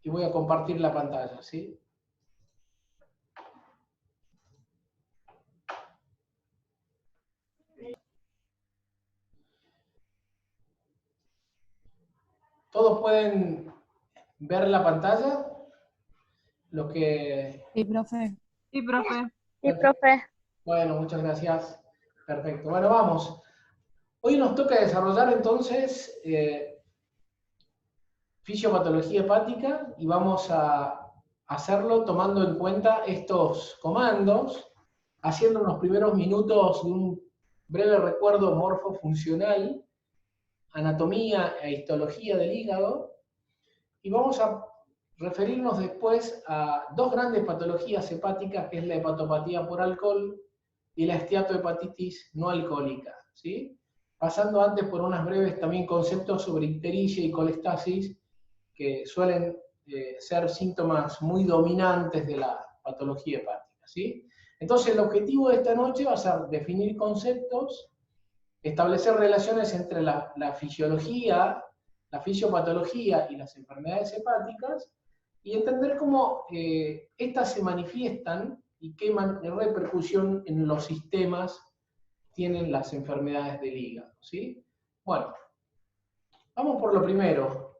y voy a compartir la pantalla, ¿sí? ¿Todos pueden ver la pantalla? Los que... Sí, profe. Sí, profe. Sí, profe. Bueno, muchas gracias. Perfecto. Bueno, vamos. Hoy nos toca desarrollar entonces fisiopatología hepática y vamos a hacerlo tomando en cuenta estos comandos, haciendo unos primeros minutos de un breve recuerdo morfofuncional, anatomía e histología del hígado, y vamos a referirnos después a dos grandes patologías hepáticas, que es la hepatopatía por alcohol y la esteatohepatitis no alcohólica, ¿sí? Pasando antes por unas breves también conceptos sobre ictericia y colestasis, que suelen ser síntomas muy dominantes de la patología hepática, ¿sí? Entonces el objetivo de esta noche va a ser definir conceptos, establecer relaciones entre la fisiología, la fisiopatología y las enfermedades hepáticas, y entender cómo estas se manifiestan y qué repercusión en los sistemas tienen las enfermedades del hígado, ¿sí? Bueno, vamos por lo primero.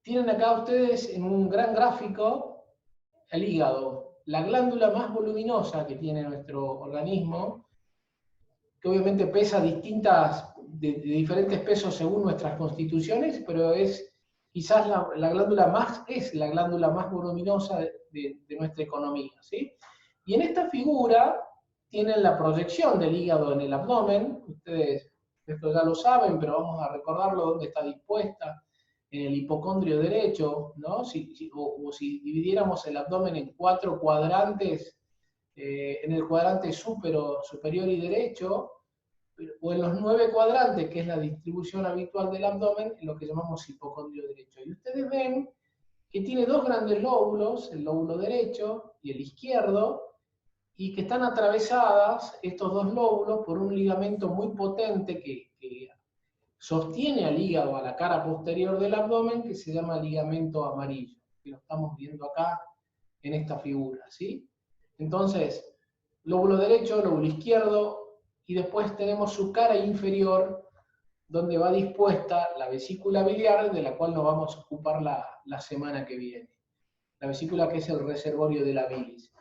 Tienen acá ustedes en un gran gráfico el hígado, la glándula más voluminosa que tiene nuestro organismo, que obviamente pesa de diferentes pesos según nuestras constituciones, pero es quizás la glándula más voluminosa de nuestra economía, ¿sí? Y en esta figura tienen la proyección del hígado en el abdomen. Ustedes esto ya lo saben, pero vamos a recordarlo dónde está dispuesta, en el hipocondrio derecho, ¿no? O si dividiéramos el abdomen en 4 cuadrantes, en el cuadrante superior y derecho, o en los 9 cuadrantes, que es la distribución habitual del abdomen, en lo que llamamos hipocondrio derecho. Y ustedes ven que tiene dos grandes lóbulos, el lóbulo derecho y el izquierdo, y que están atravesadas, estos dos lóbulos, por un ligamento muy potente que sostiene al hígado a la cara posterior del abdomen, que se llama ligamento amarillo, que lo estamos viendo acá en esta figura, ¿sí? Entonces, lóbulo derecho, lóbulo izquierdo, y después tenemos su cara inferior, donde va dispuesta la vesícula biliar, de la cual nos vamos a ocupar la semana que viene. La vesícula, que es el reservorio de la bilis.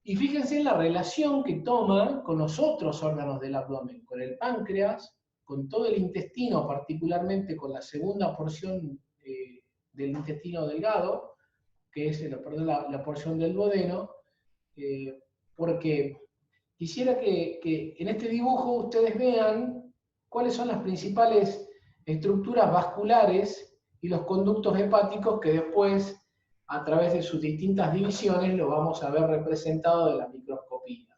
Y fíjense en la relación que toma con los otros órganos del abdomen, con el páncreas, con todo el intestino, particularmente con la segunda porción del intestino delgado, que es la porción del duodeno, porque quisiera que en este dibujo ustedes vean cuáles son las principales estructuras vasculares y los conductos hepáticos que después, a través de sus distintas divisiones, lo vamos a ver representado en la microscopía.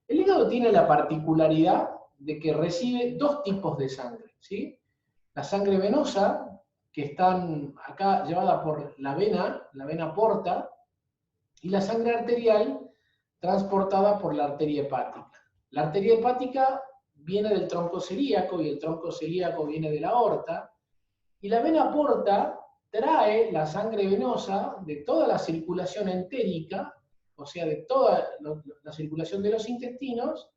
El hígado tiene la particularidad de que recibe dos tipos de sangre, ¿sí? La sangre venosa, que están acá llevada por la vena porta, y la sangre arterial, transportada por la arteria hepática. La arteria hepática viene del tronco celíaco, y el tronco celíaco viene de la aorta, y la vena porta trae la sangre venosa de toda la circulación entérica, o sea, de toda la circulación de los intestinos,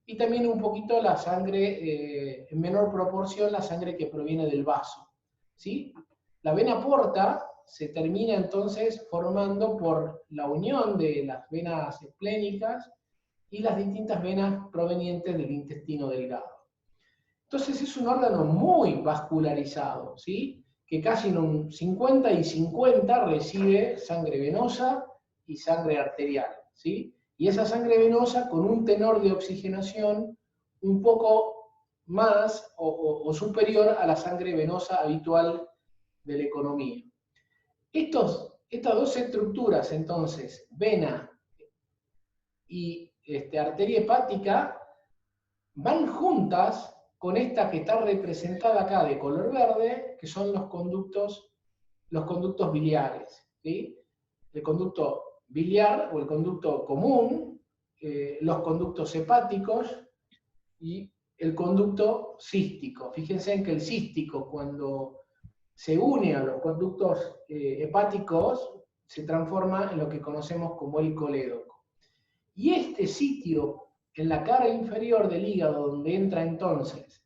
y también un poquito la sangre, en menor proporción, la sangre que proviene del vaso, ¿sí? La vena porta se termina entonces formando por la unión de las venas esplénicas y las distintas venas provenientes del intestino delgado. Entonces es un órgano muy vascularizado, ¿sí? Que casi en un 50 y 50 recibe sangre venosa y sangre arterial, ¿sí? Y esa sangre venosa con un tenor de oxigenación un poco más o superior a la sangre venosa habitual de la economía. Estas dos estructuras, entonces, vena y arteria hepática, van juntas con esta que está representada acá de color verde, que son los conductos biliares, ¿sí? El conducto biliar o el conducto común, los conductos hepáticos y el conducto cístico. Fíjense en que el cístico, cuando se une a los conductos hepáticos, se transforma en lo que conocemos como el colédoco. Y este sitio, en la cara inferior del hígado, donde entra entonces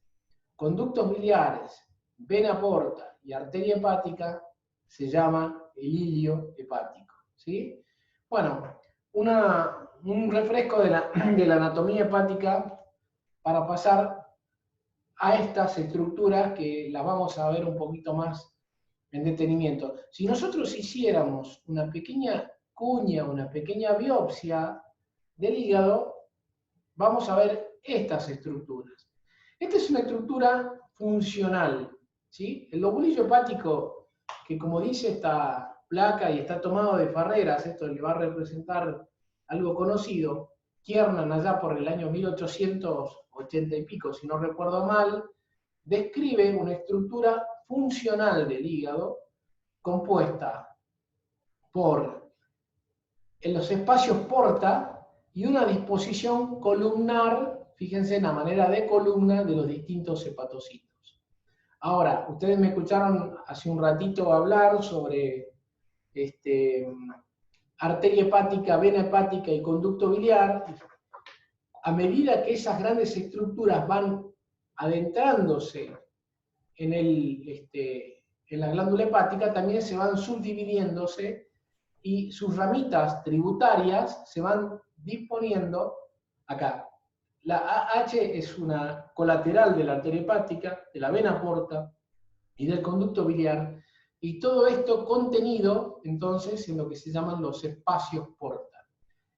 conductos biliares, vena porta y arteria hepática, se llama el ilio hepático. ¿Sí? Bueno, un refresco de la anatomía hepática para pasar a estas estructuras que las vamos a ver un poquito más en detenimiento. Si nosotros hiciéramos una pequeña cuña, una pequeña biopsia del hígado, vamos a ver estas estructuras. Esta es una estructura funcional, ¿sí? El lobulillo hepático, que como dice esta placa y está tomado de Farreras, esto le va a representar algo conocido, Kiernan allá por el año 1880 y pico, si no recuerdo mal, describe una estructura funcional del hígado compuesta por en los espacios porta y una disposición columnar, fíjense en la manera de columna de los distintos hepatocitos. Ahora, ustedes me escucharon hace un ratito hablar sobre arteria hepática, vena hepática y conducto biliar. A medida que esas grandes estructuras van adentrándose en la glándula hepática, también se van subdividiéndose y sus ramitas tributarias se van disponiendo acá. La H es una colateral de la arteria hepática, de la vena porta y del conducto biliar, y todo esto contenido entonces en lo que se llaman los espacios porta.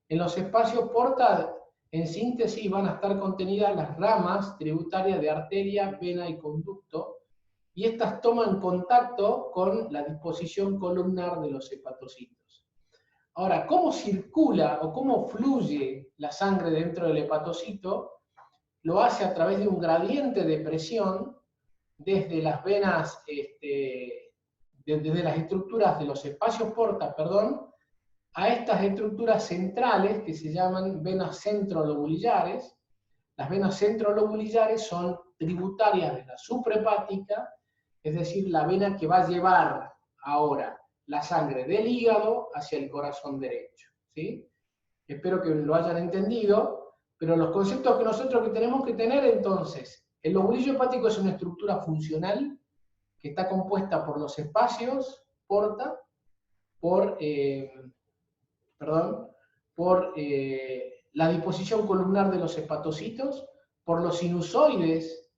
En los espacios porta, en síntesis, van a estar contenidas las ramas tributarias de arteria, vena y conducto, y estas toman contacto con la disposición columnar de los hepatocitos. Ahora, ¿cómo circula o cómo fluye la sangre dentro del hepatocito? Lo hace a través de un gradiente de presión desde las venas, desde las estructuras de los espacios porta, a estas estructuras centrales que se llaman venas centrolobulillares. Las venas centrolobulillares son tributarias de la suprahepática, es decir, la vena que va a llevar ahora la sangre del hígado hacia el corazón derecho. ¿Sí? Espero que lo hayan entendido, pero los conceptos que nosotros tenemos que tener entonces, el lobulillo hepático es una estructura funcional que está compuesta por los espacios porta, por la disposición columnar de los hepatocitos, por los sinusoides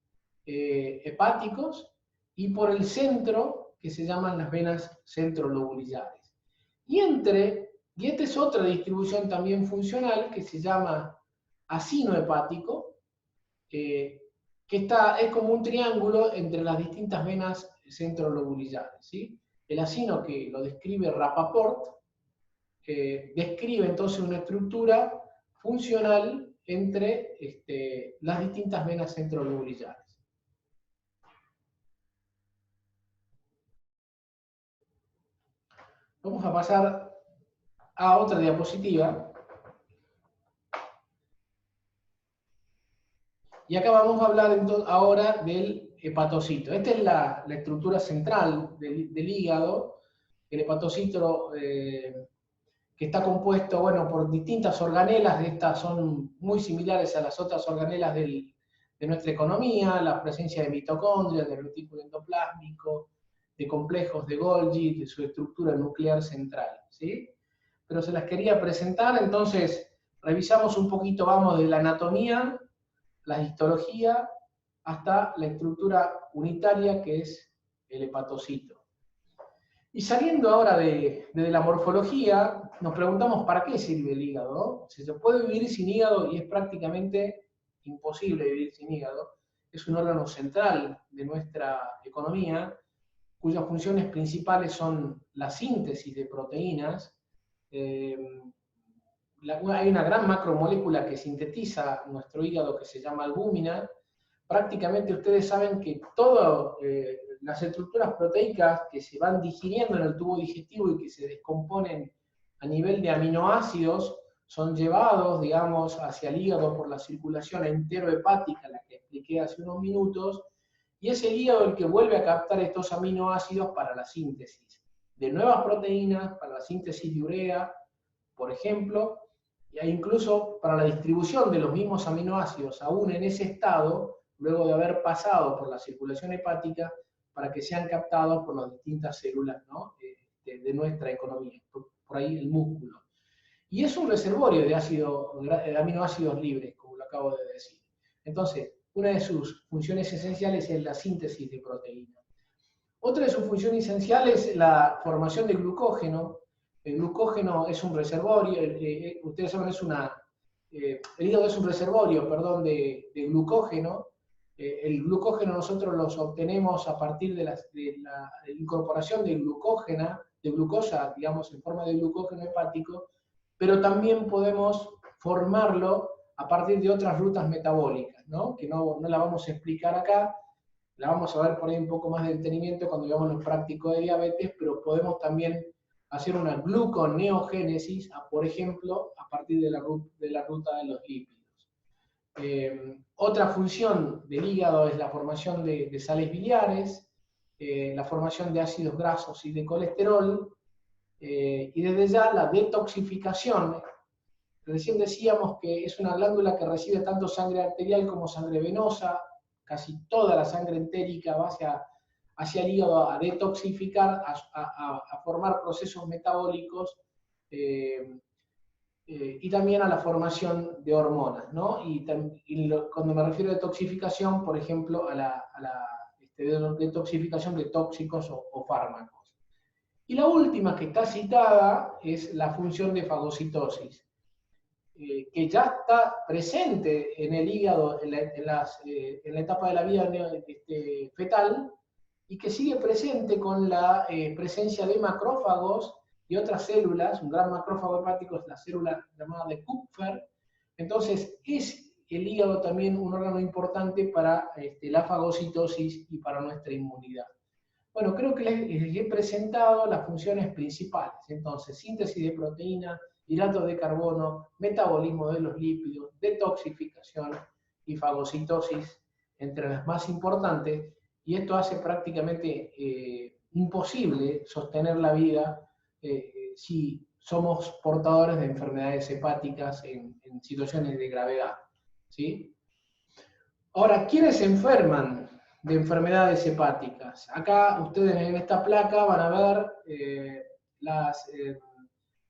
hepáticos y por el centro, que se llaman las venas centrolobulillares. Y esta es otra distribución también funcional que se llama acino hepático, que es como un triángulo entre las distintas venas centrolobulillares. ¿Sí? El acino, que lo describe Rapaport, describe entonces una estructura funcional entre las distintas venas centrolobulillares. Vamos a pasar a otra diapositiva. Y acá vamos a hablar ahora del hepatocito. Esta es la estructura central del hígado. El hepatocito que está compuesto, por distintas organelas. Estas son muy similares a las otras organelas de nuestra economía, la presencia de mitocondrias, de retículo endoplásmico, de complejos de Golgi, de su estructura nuclear central. ¿Sí? Pero se las quería presentar, entonces revisamos un poquito, vamos de la anatomía, la histología, hasta la estructura unitaria que es el hepatocito. Y saliendo ahora de la morfología, nos preguntamos para qué sirve el hígado, ¿no? Si se puede vivir sin hígado, y es prácticamente imposible vivir sin hígado. Es un órgano central de nuestra economía, cuyas funciones principales son la síntesis de proteínas. Hay una gran macromolécula que sintetiza nuestro hígado que se llama albúmina. Prácticamente ustedes saben que todas las estructuras proteicas que se van digiriendo en el tubo digestivo y que se descomponen a nivel de aminoácidos son llevados, digamos, hacia el hígado por la circulación enterohepática, la que expliqué hace unos minutos, y es el hígado el que vuelve a captar estos aminoácidos para la síntesis de nuevas proteínas, para la síntesis de urea, por ejemplo, e incluso para la distribución de los mismos aminoácidos, aún en ese estado, luego de haber pasado por la circulación hepática, para que sean captados por las distintas células, ¿no?, de nuestra economía, por ahí el músculo. Y es un reservorio de aminoácidos libres, como lo acabo de decir. Entonces, una de sus funciones esenciales es la síntesis de proteínas. Otra de sus funciones esenciales es la formación de glucógeno. El glucógeno es un reservorio, ustedes saben, el hígado es un reservorio, perdón, de glucógeno. El glucógeno nosotros los obtenemos a partir de la incorporación de glucosa, digamos, en forma de glucógeno hepático, pero también podemos formarlo a partir de otras rutas metabólicas, ¿no?, que no la vamos a explicar acá, la vamos a ver por ahí un poco más de detenimiento cuando veamos los prácticos de diabetes, pero podemos también hacer una gluconeogénesis, por ejemplo, a partir de la ruta de los lípidos. Otra función del hígado es la formación de sales biliares, la formación de ácidos grasos y de colesterol, y desde ya la detoxificación. Recién decíamos que es una glándula que recibe tanto sangre arterial como sangre venosa, casi toda la sangre entérica va hacia el hígado a detoxificar, a formar procesos metabólicos, y también a la formación de hormonas, ¿no? Cuando me refiero a detoxificación, por ejemplo, a la detoxificación de tóxicos o fármacos. Y la última que está citada es la función de fagocitosis, que ya está presente en el hígado en la etapa de la vida fetal, y que sigue presente con la presencia de macrófagos y otras células. Un gran macrófago hepático es la célula llamada de Kupffer. Entonces, es el hígado también un órgano importante para la fagocitosis y para nuestra inmunidad. Bueno, creo que les he presentado las funciones principales. Entonces, síntesis de proteína, hidratos de carbono, metabolismo de los lípidos, detoxificación y fagocitosis, entre las más importantes, y esto hace prácticamente imposible sostener la vida si somos portadores de enfermedades hepáticas en situaciones de gravedad, ¿sí? Ahora, ¿quiénes se enferman de enfermedades hepáticas? Acá ustedes en esta placa van a ver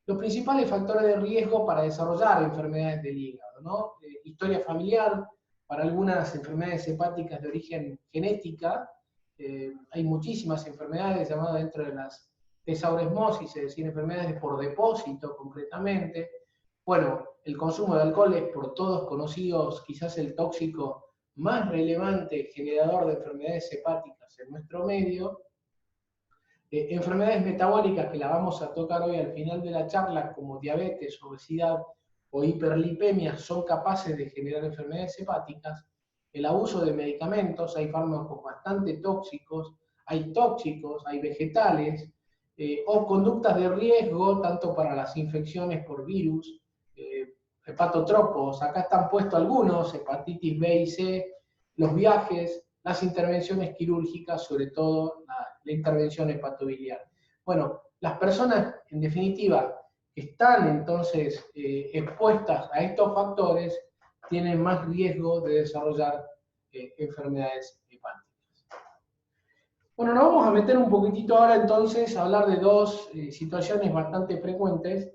los principales factores de riesgo para desarrollar enfermedades del hígado, ¿no? Historia familiar, para algunas enfermedades hepáticas de origen genética, hay muchísimas enfermedades llamadas dentro de las tesauresmosis, es decir, enfermedades por depósito concretamente. Bueno, el consumo de alcohol es por todos conocidos quizás el tóxico más relevante generador de enfermedades hepáticas en nuestro medio. Enfermedades metabólicas que la vamos a tocar hoy al final de la charla, como diabetes, obesidad o hiperlipemia, son capaces de generar enfermedades hepáticas. El abuso de medicamentos, hay fármacos bastante tóxicos, hay vegetales, o conductas de riesgo, tanto para las infecciones por virus, hepatotropos, acá están puestos algunos, hepatitis B y C, los viajes, las intervenciones quirúrgicas, sobre todo la intervención hepatobiliar. Bueno, las personas, en definitiva, que están entonces expuestas a estos factores, tienen más riesgo de desarrollar enfermedades hepáticas. Bueno, nos vamos a meter un poquitito ahora entonces a hablar de dos situaciones bastante frecuentes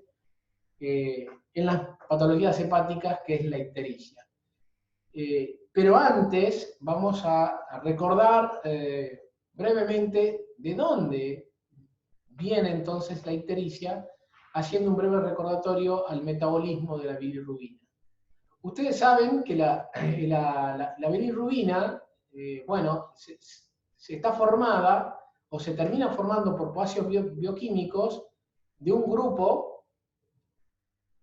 en las patologías hepáticas, que es la ictericia. Pero antes vamos a recordar brevemente de dónde viene entonces la ictericia, haciendo un breve recordatorio al metabolismo de la bilirrubina. Ustedes saben que la bilirrubina, bueno, se está formada o se termina formando por ácidos bioquímicos de un grupo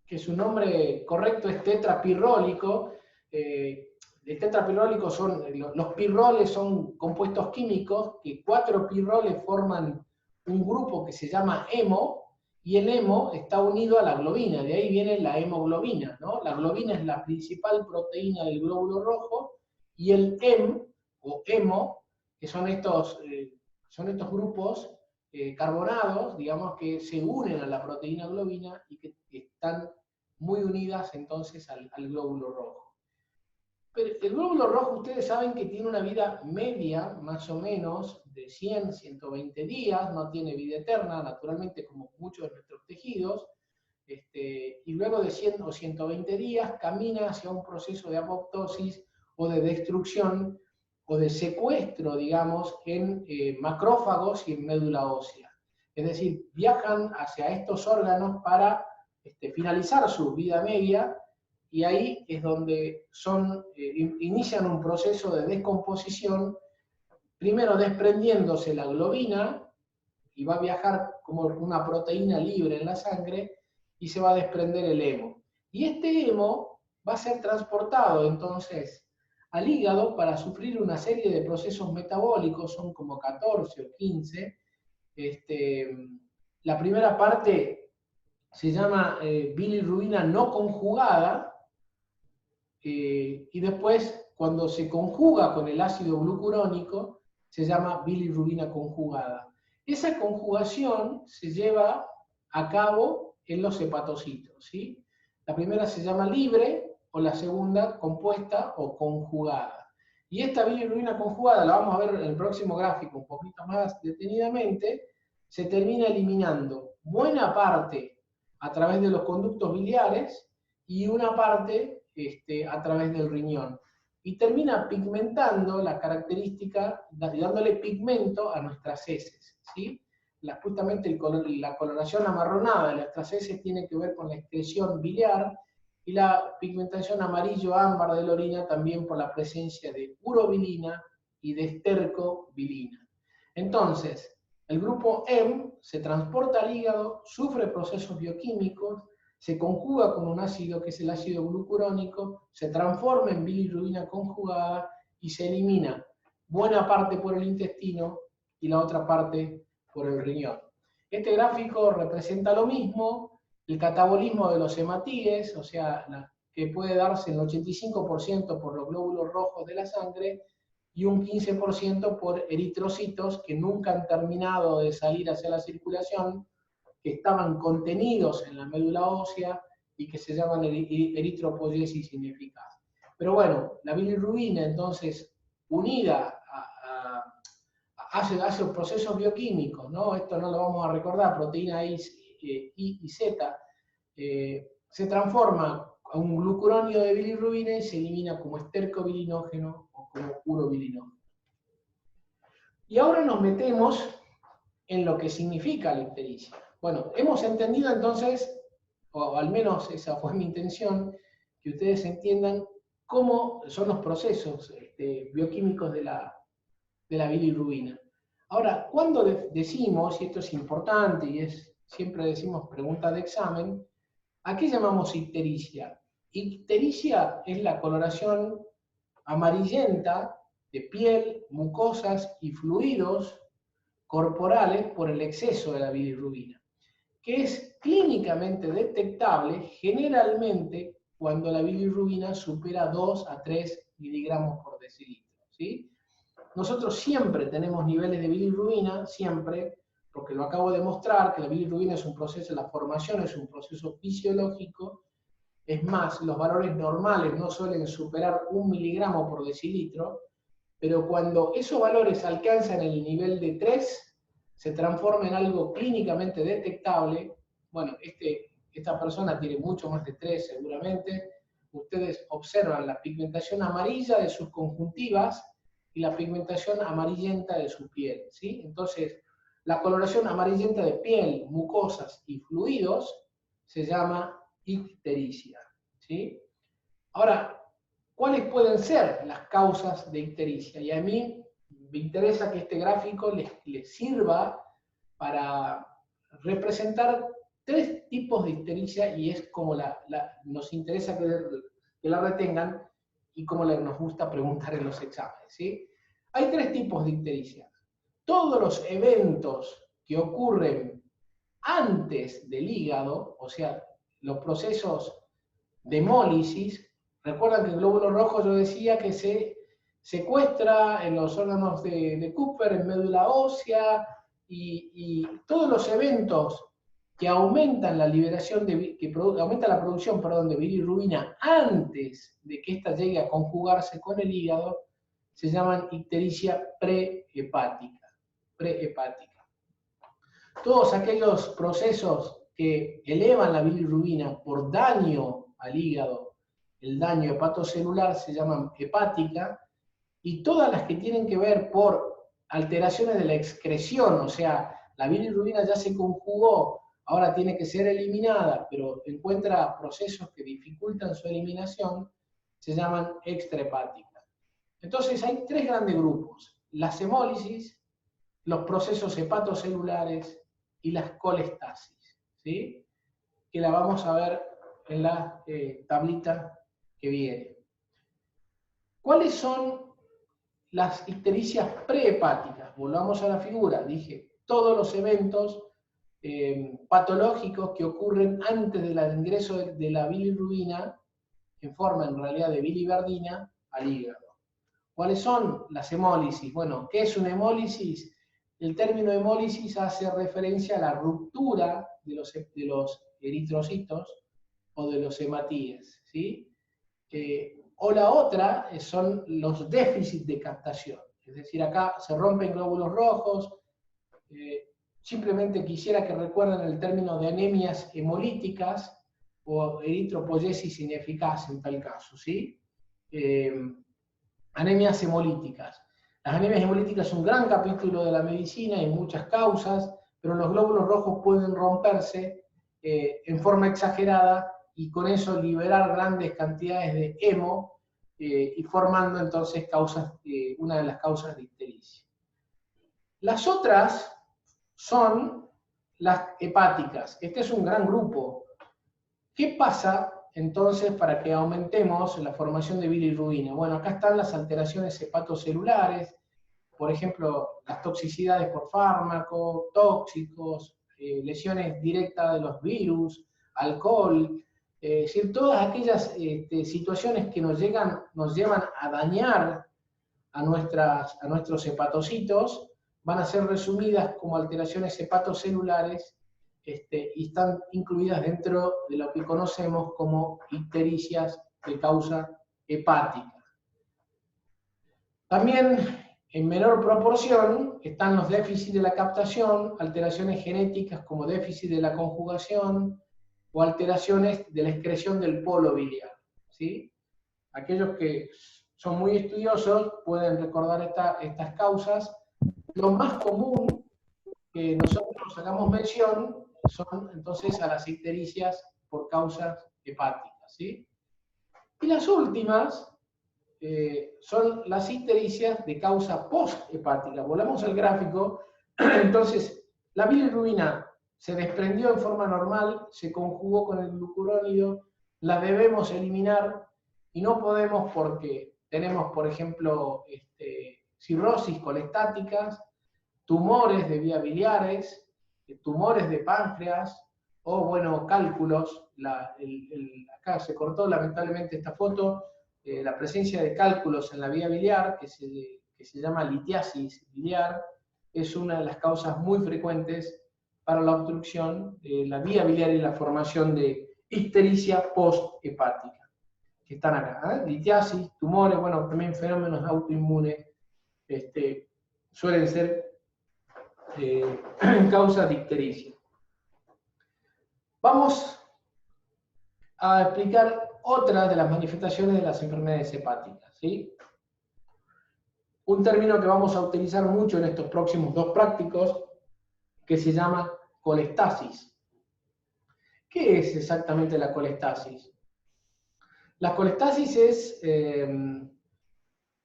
que su nombre correcto es tetrapirrólico. El tetrapirrólico los pirroles son compuestos químicos, que 4 pirroles forman un grupo que se llama hemo, y el hemo está unido a la globina, de ahí viene la hemoglobina, ¿no? La globina es la principal proteína del glóbulo rojo, y el hem, o hemo, que son estos grupos carbonados, digamos, que se unen a la proteína globina y que están muy unidas entonces al glóbulo rojo. Pero el glóbulo rojo, ustedes saben que tiene una vida media, más o menos, de 100, 120 días, no tiene vida eterna, naturalmente, como muchos de nuestros tejidos, y luego de 100 o 120 días camina hacia un proceso de apoptosis o de destrucción o de secuestro, digamos, en macrófagos y en médula ósea. Es decir, viajan hacia estos órganos para finalizar su vida media, y ahí es donde inician un proceso de descomposición, primero desprendiéndose la globina, y va a viajar como una proteína libre en la sangre, y se va a desprender el hemo. Y este hemo va a ser transportado entonces al hígado para sufrir una serie de procesos metabólicos, son como 14 o 15. La primera parte se llama bilirrubina no conjugada, y después, cuando se conjuga con el ácido glucurónico, se llama bilirrubina conjugada. Esa conjugación se lleva a cabo en los hepatocitos, ¿sí? La primera se llama libre, o la segunda compuesta o conjugada. Y esta bilirrubina conjugada, la vamos a ver en el próximo gráfico un poquito más detenidamente, se termina eliminando buena parte a través de los conductos biliares y una parte a través del riñón. Y termina pigmentando la característica, dándole pigmento a nuestras heces, ¿sí? Justamente la coloración amarronada de nuestras heces tiene que ver con la excreción biliar, y la pigmentación amarillo-ámbar de la orina también por la presencia de urobilina y de estercobilina. Entonces, el grupo M se transporta al hígado, sufre procesos bioquímicos, se conjuga con un ácido que es el ácido glucurónico, se transforma en bilirrubina conjugada y se elimina buena parte por el intestino y la otra parte por el riñón. Este gráfico representa lo mismo, el catabolismo de los hematíes, o sea, que puede darse el 85% por los glóbulos rojos de la sangre y un 15% por eritrocitos que nunca han terminado de salir hacia la circulación, que estaban contenidos en la médula ósea y que se llaman eritropoyesis ineficaz. Pero bueno, la bilirrubina entonces unida hace procesos bioquímicos, ¿no? Esto no lo vamos a recordar, proteína I y Z, se transforma a un glucuronio de bilirrubina y se elimina como estercobilinógeno o como urobilinógeno. Y ahora nos metemos en lo que significa la ictericia. Bueno, hemos entendido entonces, o al menos esa fue mi intención, que ustedes entiendan cómo son los procesos bioquímicos de la bilirrubina. Ahora, cuando decimos, y esto es importante y siempre decimos pregunta de examen, ¿a qué llamamos ictericia? Ictericia es la coloración amarillenta de piel, mucosas y fluidos corporales por el exceso de la bilirrubina, que es clínicamente detectable generalmente cuando la bilirrubina supera 2 a 3 miligramos por decilitro, ¿sí? Nosotros siempre tenemos niveles de bilirrubina, siempre, porque lo acabo de mostrar, que la bilirrubina es un proceso, la formación es un proceso fisiológico. Es más, los valores normales no suelen superar 1 miligramo por decilitro, pero cuando esos valores alcanzan el nivel de 3, se transforma en algo clínicamente detectable. Bueno, esta persona tiene mucho más de 3 seguramente. Ustedes observan la pigmentación amarilla de sus conjuntivas y la pigmentación amarillenta de su piel, ¿sí? Entonces, la coloración amarillenta de piel, mucosas y fluidos se llama ictericia, ¿sí? Ahora, ¿cuáles pueden ser las causas de ictericia? Y a mí me interesa que este gráfico les sirva para representar 3 tipos de ictericia, y es como nos interesa que la retengan y como nos gusta preguntar en los exámenes, ¿sí? Hay 3 tipos de ictericia. Todos los eventos que ocurren antes del hígado, o sea, los procesos de hemólisis. Recuerdan que el glóbulo rojo yo decía que se secuestra en los órganos de Cooper, en médula ósea, y todos los eventos que aumentan la liberación, aumenta la producción, perdón, de bilirrubina antes de que ésta llegue a conjugarse con el hígado, se llaman ictericia prehepática. Todos aquellos procesos que elevan la bilirrubina por daño al hígado, el daño hepatocelular, se llaman hepática, y todas las que tienen que ver por alteraciones de la excreción, o sea, la bilirrubina ya se conjugó, ahora tiene que ser eliminada, pero encuentra procesos que dificultan su eliminación, se llaman extrahepáticas. Entonces hay tres grandes grupos: las hemólisis, los procesos hepatocelulares y las colestasis, ¿sí? Que la vamos a ver en la tablita que viene. ¿Cuáles son las ictericias prehepáticas? Volvamos a la figura. Dije, todos los eventos patológicos que ocurren antes del ingreso de la bilirrubina, en forma en realidad de biliverdina, al hígado. ¿Cuáles son las hemólisis? Bueno, ¿qué es una hemólisis? El término hemólisis hace referencia a la ruptura de los eritrocitos o de los hematíes, ¿sí? O la otra son los déficits de captación. Es decir, acá se rompen glóbulos rojos. Simplemente quisiera que recuerden el término de anemias hemolíticas o eritropoyesis ineficaz en tal caso, ¿sí? Anemias hemolíticas. Las anemias hemolíticas son un gran capítulo de la medicina, hay muchas causas, pero los glóbulos rojos pueden romperse en forma exagerada y con eso liberar grandes cantidades de hemo y formando entonces una de las causas de ictericia. Las otras son las hepáticas. Este es un gran grupo. ¿Qué pasa entonces para que aumentemos la formación de bilirrubina? Bueno, acá están las alteraciones hepatocelulares, por ejemplo, las toxicidades por fármaco, tóxicos, lesiones directas de los virus, alcohol, es decir, todas aquellas situaciones que nos llevan a dañar a nuestros hepatocitos, van a ser resumidas como alteraciones hepatocelulares y están incluidas dentro de lo que conocemos como ictericias de causa hepática. También, en menor proporción, están los déficits de la captación, alteraciones genéticas como déficit de la conjugación o alteraciones de la excreción del polo biliar, ¿sí? Aquellos que son muy estudiosos pueden recordar estas causas. Lo más común que nosotros hagamos mención son entonces a las ictericias por causas hepáticas, ¿sí? Y las últimas son las ictericias de causa posthepática. Volvamos al gráfico. Entonces, la bilirrubina se desprendió en forma normal, se conjugó con el glucurónido, la debemos eliminar y no podemos porque tenemos, por ejemplo, cirrosis colestáticas, tumores de vías biliares, tumores de páncreas, o bueno, cálculos. Acá se cortó lamentablemente esta foto, la presencia de cálculos en la vía biliar, que se llama litiasis biliar, es una de las causas muy frecuentes para la obstrucción de la vía biliar y la formación de ictericia posthepática, que están acá, litiasis, tumores, bueno, también fenómenos autoinmunes, suelen ser causas de ictericia. Vamos a explicar otra de las manifestaciones de las enfermedades hepáticas, ¿sí? Un término que vamos a utilizar mucho en estos próximos dos prácticos, que se llama colestasis. ¿Qué es exactamente la colestasis? La colestasis es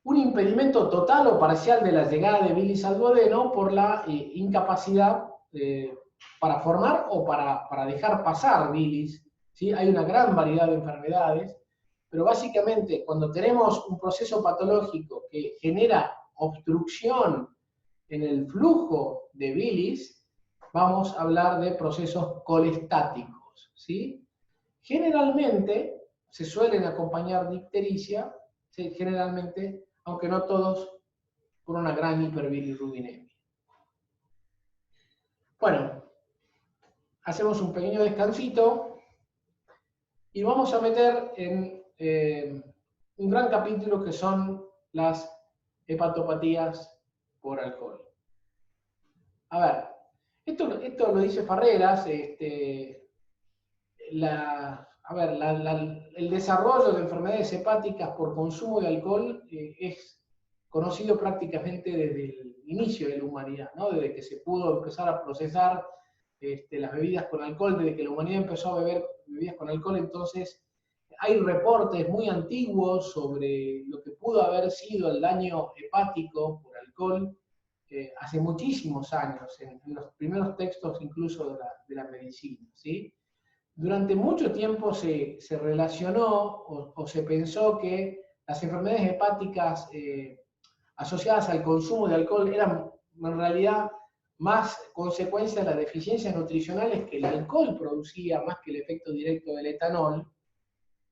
un impedimento total o parcial de la llegada de bilis al duodeno por la incapacidad para formar o para dejar pasar bilis, ¿sí? Hay una gran variedad de enfermedades, pero básicamente cuando tenemos un proceso patológico que genera obstrucción en el flujo de bilis, vamos a hablar de procesos colestáticos, ¿sí? Generalmente se suelen acompañar de ictericia, generalmente, aunque no todos por una gran hiperbilirrubinemia. Bueno, hacemos un pequeño descansito y vamos a meter en un gran capítulo que son las hepatopatías por alcohol. A ver, esto lo dice Farreras, el desarrollo de enfermedades hepáticas por consumo de alcohol es conocido prácticamente desde el inicio de la humanidad, ¿no? Desde que se pudo empezar a procesar las bebidas con alcohol, desde que la humanidad empezó a beber bebidas con alcohol, entonces hay reportes muy antiguos sobre lo que pudo haber sido el daño hepático por alcohol hace muchísimos años, en los primeros textos incluso de la medicina, ¿sí? Durante mucho tiempo se relacionó o se pensó que las enfermedades hepáticas asociadas al consumo de alcohol eran en realidad más consecuencia de las deficiencias nutricionales que el alcohol producía, más que el efecto directo del etanol.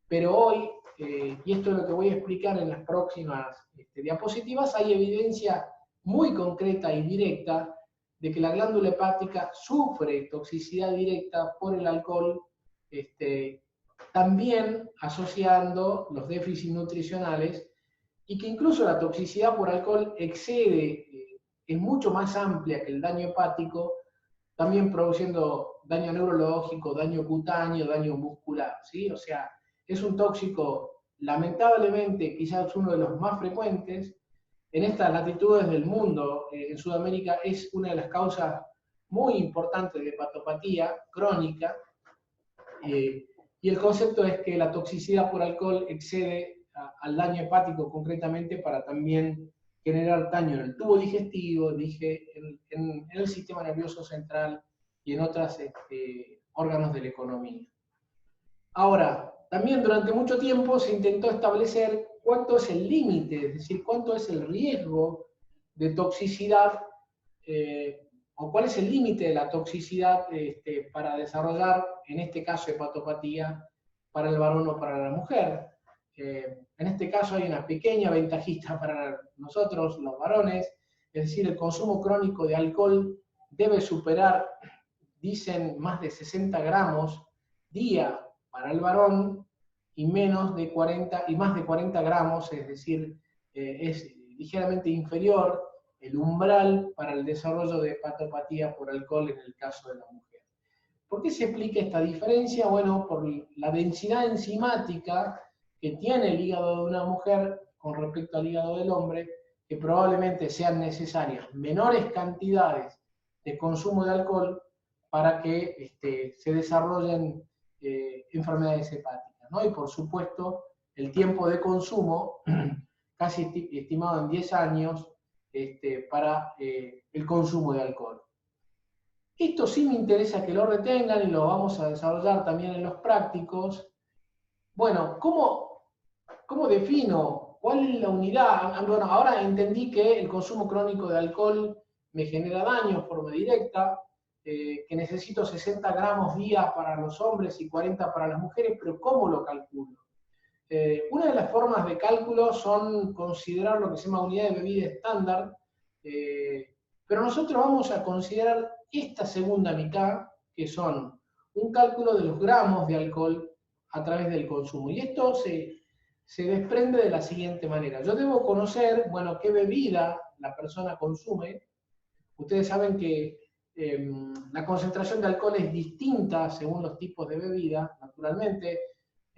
Pero hoy, y esto es lo que voy a explicar en las próximas diapositivas, hay evidencia muy concreta y directa de que la glándula hepática sufre toxicidad directa por el alcohol, también asociando los déficits nutricionales, y que incluso la toxicidad por alcohol excede, es mucho más amplia que el daño hepático, también produciendo daño neurológico, daño cutáneo, daño muscular, ¿sí? O sea, es un tóxico, lamentablemente, quizás uno de los más frecuentes. En estas latitudes del mundo, en Sudamérica, es una de las causas muy importantes de hepatopatía crónica, y el concepto es que la toxicidad por alcohol excede al daño hepático concretamente para también generar daño en el tubo digestivo, dije, en el sistema nervioso central y en otros órganos de la economía. Ahora, también durante mucho tiempo se intentó establecer cuánto es el límite, es decir, cuánto es el riesgo de toxicidad, o cuál es el límite de la toxicidad para desarrollar, en este caso, hepatopatía para el varón o para la mujer. En este caso hay una pequeña ventajita para nosotros, los varones, es decir, el consumo crónico de alcohol debe superar, dicen, más de 60 gramos día para el varón y más de 40 gramos, es decir, es ligeramente inferior el umbral para el desarrollo de hepatopatía por alcohol en el caso de la mujer. ¿Por qué se explica esta diferencia? Bueno, por la densidad enzimática que tiene el hígado de una mujer con respecto al hígado del hombre, que probablemente sean necesarias menores cantidades de consumo de alcohol para que se desarrollen enfermedades hepáticas, ¿no? Y por supuesto, el tiempo de consumo, casi estimado en 10 años, para el consumo de alcohol. Esto sí me interesa que lo retengan y lo vamos a desarrollar también en los prácticos. Bueno, ¿cómo defino? ¿Cuál es la unidad? Bueno, ahora entendí que el consumo crónico de alcohol me genera daño en forma directa, que necesito 60 gramos día para los hombres y 40 para las mujeres, pero ¿cómo lo calculo? Una de las formas de cálculo son considerar lo que se llama unidad de bebida estándar, pero nosotros vamos a considerar esta segunda mitad, que son un cálculo de los gramos de alcohol a través del consumo. Y esto se desprende de la siguiente manera. Yo debo conocer, bueno, qué bebida la persona consume. Ustedes saben que la concentración de alcohol es distinta según los tipos de bebida, naturalmente.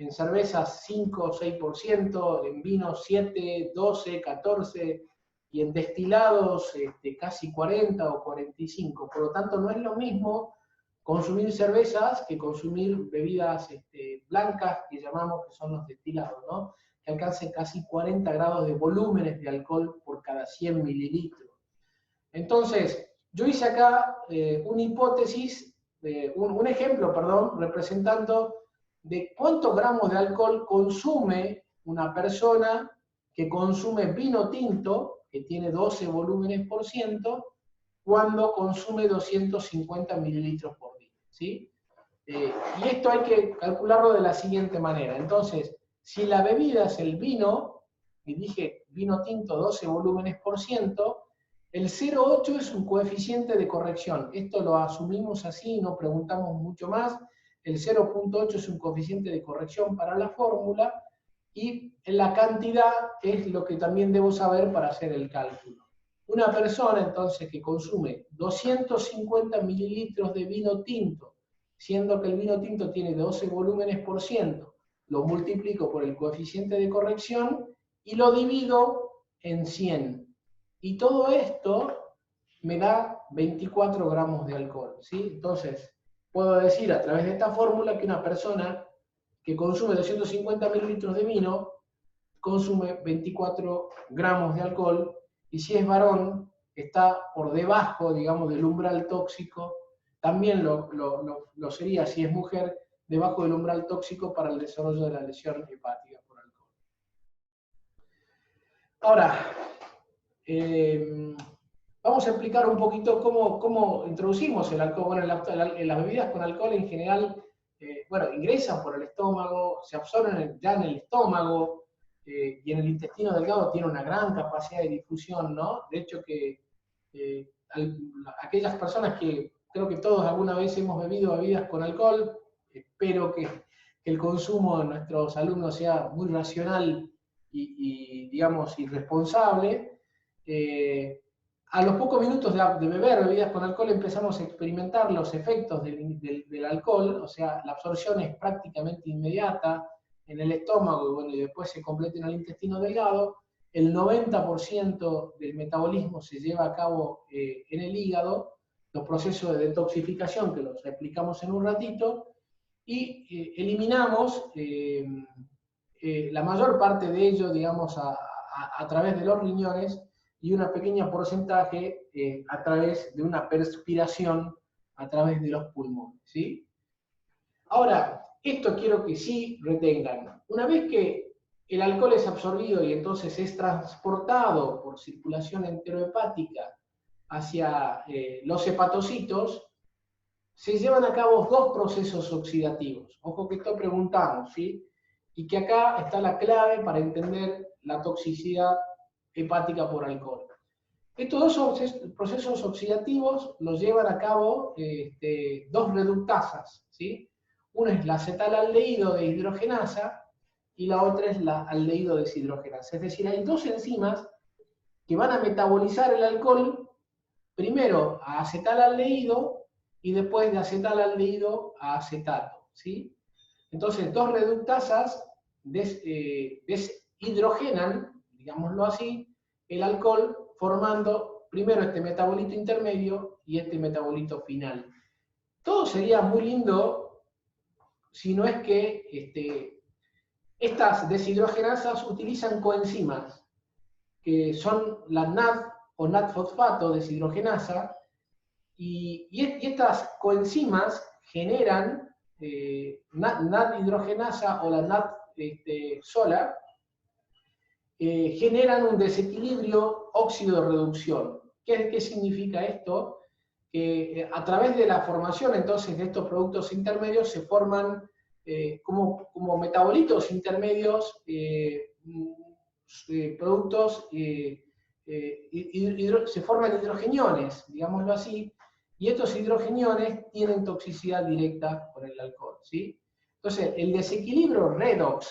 En cervezas 5 o 6%, en vinos 7, 12, 14%, y en destilados casi 40 o 45. Por lo tanto, no es lo mismo consumir cervezas que consumir bebidas blancas, que llamamos, que son los destilados, ¿no? Que alcancen casi 40 grados de volúmenes de alcohol por cada 100 mililitros. Entonces, yo hice acá una hipótesis, un ejemplo, perdón, representando de cuántos gramos de alcohol consume una persona que consume vino tinto, que tiene 12 volúmenes por ciento, cuando consume 250 mililitros por día, ¿sí? Y esto hay que calcularlo de la siguiente manera. Entonces, si la bebida es el vino, y dije vino tinto 12 volúmenes por ciento, el 0,8 es un coeficiente de corrección. Esto lo asumimos así, no preguntamos mucho más. El 0,8 es un coeficiente de corrección para la fórmula, y la cantidad es lo que también debo saber para hacer el cálculo. Una persona entonces que consume 250 mililitros de vino tinto, siendo que el vino tinto tiene 12 volúmenes por ciento, lo multiplico por el coeficiente de corrección y lo divido en 100. Y todo esto me da 24 gramos de alcohol, ¿sí? Entonces, puedo decir a través de esta fórmula que una persona que consume 250 mililitros de vino consume 24 gramos de alcohol, y si es varón, está por debajo, digamos, del umbral tóxico. También lo sería si es mujer, debajo del umbral tóxico para el desarrollo de la lesión hepática por alcohol. Ahora, vamos a explicar un poquito cómo introducimos el alcohol. Bueno, en las bebidas con alcohol en general, bueno, ingresan por el estómago, se absorben ya en el estómago, y en el intestino delgado tiene una gran capacidad de difusión, ¿no? De hecho que aquellas personas que creo que todos alguna vez hemos bebido bebidas con alcohol, espero que el consumo de nuestros alumnos sea muy racional y digamos, irresponsable. A los pocos minutos de beber bebidas con alcohol empezamos a experimentar los efectos del alcohol, o sea, la absorción es prácticamente inmediata en el estómago, y bueno, y después se completa en el intestino delgado. El 90% del metabolismo se lleva a cabo en el hígado, los procesos de detoxificación que los explicamos en un ratito, y eliminamos la mayor parte de ello, digamos, a través de los riñones, y una pequeña porcentaje a través de una perspiración a través de los pulmones, ¿sí? Ahora, esto quiero que sí retengan. Una vez que el alcohol es absorbido y entonces es transportado por circulación enterohepática hacia los hepatocitos, se llevan a cabo dos procesos oxidativos. Ojo que esto preguntamos, ¿sí? Y que acá está la clave para entender la toxicidad hepática por alcohol. Estos dos procesos oxidativos los llevan a cabo dos reductasas, ¿sí? Una es la acetalaldehído deshidrogenasa y la otra es la aldehído deshidrogenasa. Es decir, hay dos enzimas que van a metabolizar el alcohol primero a acetalaldehído y después de acetalaldehído a acetato, ¿sí? Entonces, dos reductasas deshidrogenan, digámoslo así, el alcohol, formando primero este metabolito intermedio y este metabolito final. Todo sería muy lindo si no es que estas deshidrogenasas utilizan coenzimas, que son la NAD o NAD-fosfato deshidrogenasa, y estas coenzimas generan NAD hidrogenasa o la NAD sola, generan un desequilibrio óxido-reducción. ¿Qué significa esto? Que a través de la formación entonces de estos productos intermedios se forman como metabolitos intermedios productos, se forman hidrogeniones, digámoslo así, y estos hidrogeniones tienen toxicidad directa con el alcohol, ¿sí? Entonces, el desequilibrio redox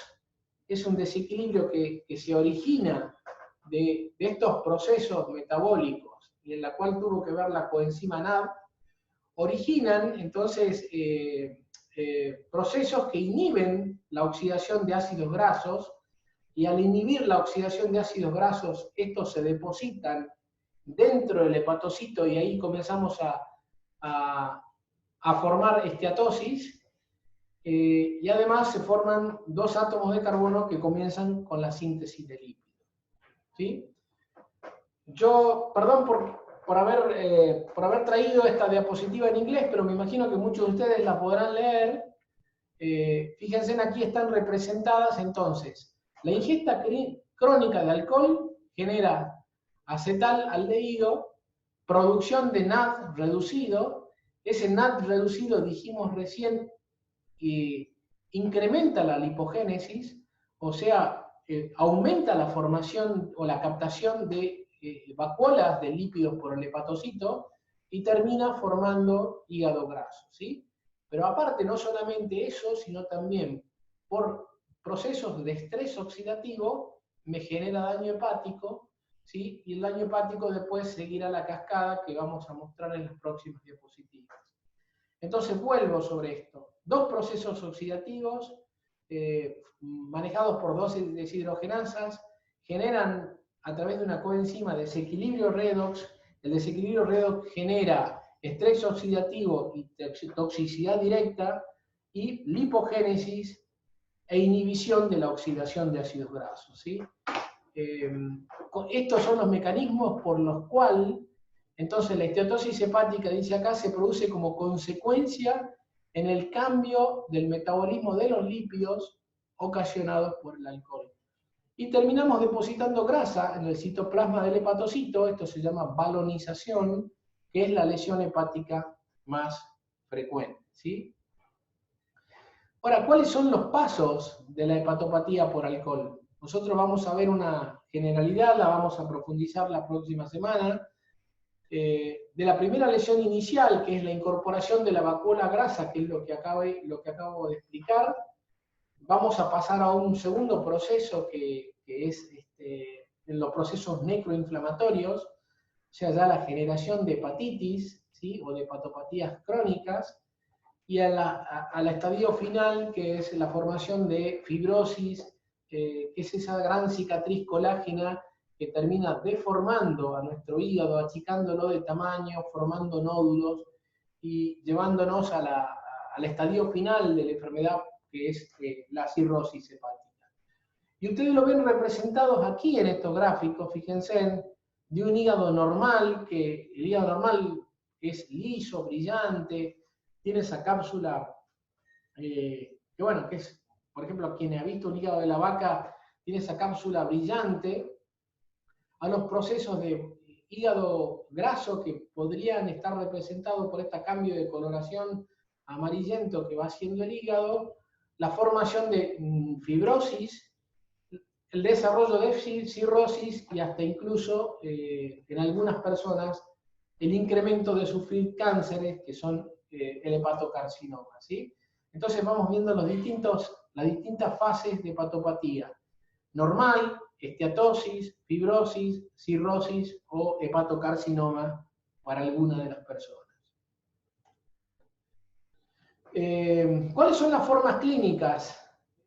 es un desequilibrio que se origina de estos procesos metabólicos, y en la cual tuvo que ver la coenzima NAD, originan entonces procesos que inhiben la oxidación de ácidos grasos, y al inhibir la oxidación de ácidos grasos, estos se depositan dentro del hepatocito y ahí comenzamos a formar esteatosis, y además se forman dos átomos de carbono que comienzan con la síntesis de lípidos, ¿sí? Yo, perdón por haber traído esta diapositiva en inglés, pero me imagino que muchos de ustedes la podrán leer. Fíjense, aquí están representadas entonces. La ingesta crónica de alcohol genera acetalaldehído, producción de NAD reducido. Ese NAD reducido, dijimos recién, incrementa la lipogénesis, o sea, aumenta la formación o la captación de vacuolas de lípidos por el hepatocito y termina formando hígado graso, ¿sí? Pero aparte, no solamente eso, sino también por procesos de estrés oxidativo me genera daño hepático, ¿sí? Y el daño hepático después seguirá la cascada que vamos a mostrar en las próximas diapositivas. Entonces vuelvo sobre esto. Dos procesos oxidativos manejados por dos deshidrogenasas generan a través de una coenzima desequilibrio redox. El desequilibrio redox genera estrés oxidativo y toxicidad directa y lipogénesis e inhibición de la oxidación de ácidos grasos, ¿sí? Estos son los mecanismos por los cuales entonces la esteatosis hepática, dice acá, se produce como consecuencia en el cambio del metabolismo de los lípidos ocasionados por el alcohol. Y terminamos depositando grasa en el citoplasma del hepatocito, esto se llama balonización, que es la lesión hepática más frecuente, ¿sí? Ahora, ¿cuáles son los pasos de la hepatopatía por alcohol? Nosotros vamos a ver una generalidad, la vamos a profundizar la próxima semana. De la primera lesión inicial, que es la incorporación de la vacuola grasa, que es lo que acabo de explicar, vamos a pasar a un segundo proceso que es en los procesos necroinflamatorios, o sea, ya la generación de hepatitis, ¿sí? O de hepatopatías crónicas, y al estadio final, que es la formación de fibrosis, que es esa gran cicatriz colágena que termina deformando a nuestro hígado, achicándolo de tamaño, formando nódulos y llevándonos al estadio final de la enfermedad, que es la cirrosis hepática. Y ustedes lo ven representados aquí en estos gráficos, fíjense, de un hígado normal, que el hígado normal es liso, brillante, tiene esa cápsula, que bueno, que es, por ejemplo, quien ha visto un hígado de la vaca, tiene esa cápsula brillante, a los procesos de hígado graso que podrían estar representados por este cambio de coloración amarillento que va haciendo el hígado, la formación de fibrosis, el desarrollo de cirrosis y hasta incluso en algunas personas el incremento de sufrir cánceres que son el hepatocarcinoma, ¿sí? Entonces vamos viendo las distintas fases de hepatopatía. Normal, esteatosis, fibrosis, cirrosis o hepatocarcinoma para alguna de las personas. ¿Cuáles son las formas clínicas?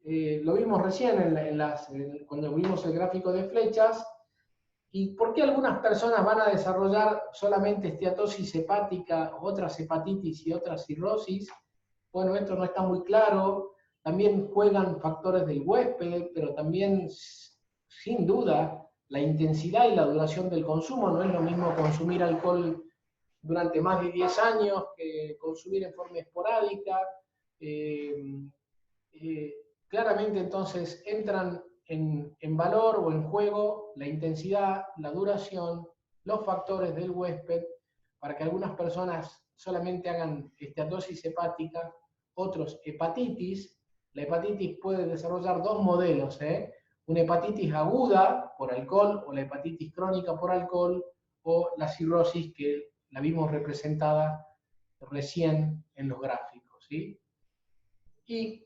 Lo vimos recién cuando vimos el gráfico de flechas. ¿Y por qué algunas personas van a desarrollar solamente esteatosis hepática, otras hepatitis y otras cirrosis? Bueno, esto no está muy claro. También juegan factores del huésped, pero también, sin duda, la intensidad y la duración del consumo. No es lo mismo consumir alcohol durante más de 10 años que consumir en forma esporádica. Claramente, entonces, entran en valor o en juego la intensidad, la duración, los factores del huésped, para que algunas personas solamente hagan esteatosis hepática, otros hepatitis. La hepatitis puede desarrollar dos modelos, una hepatitis aguda por alcohol o la hepatitis crónica por alcohol o la cirrosis que la vimos representada recién en los gráficos, ¿sí? ¿Y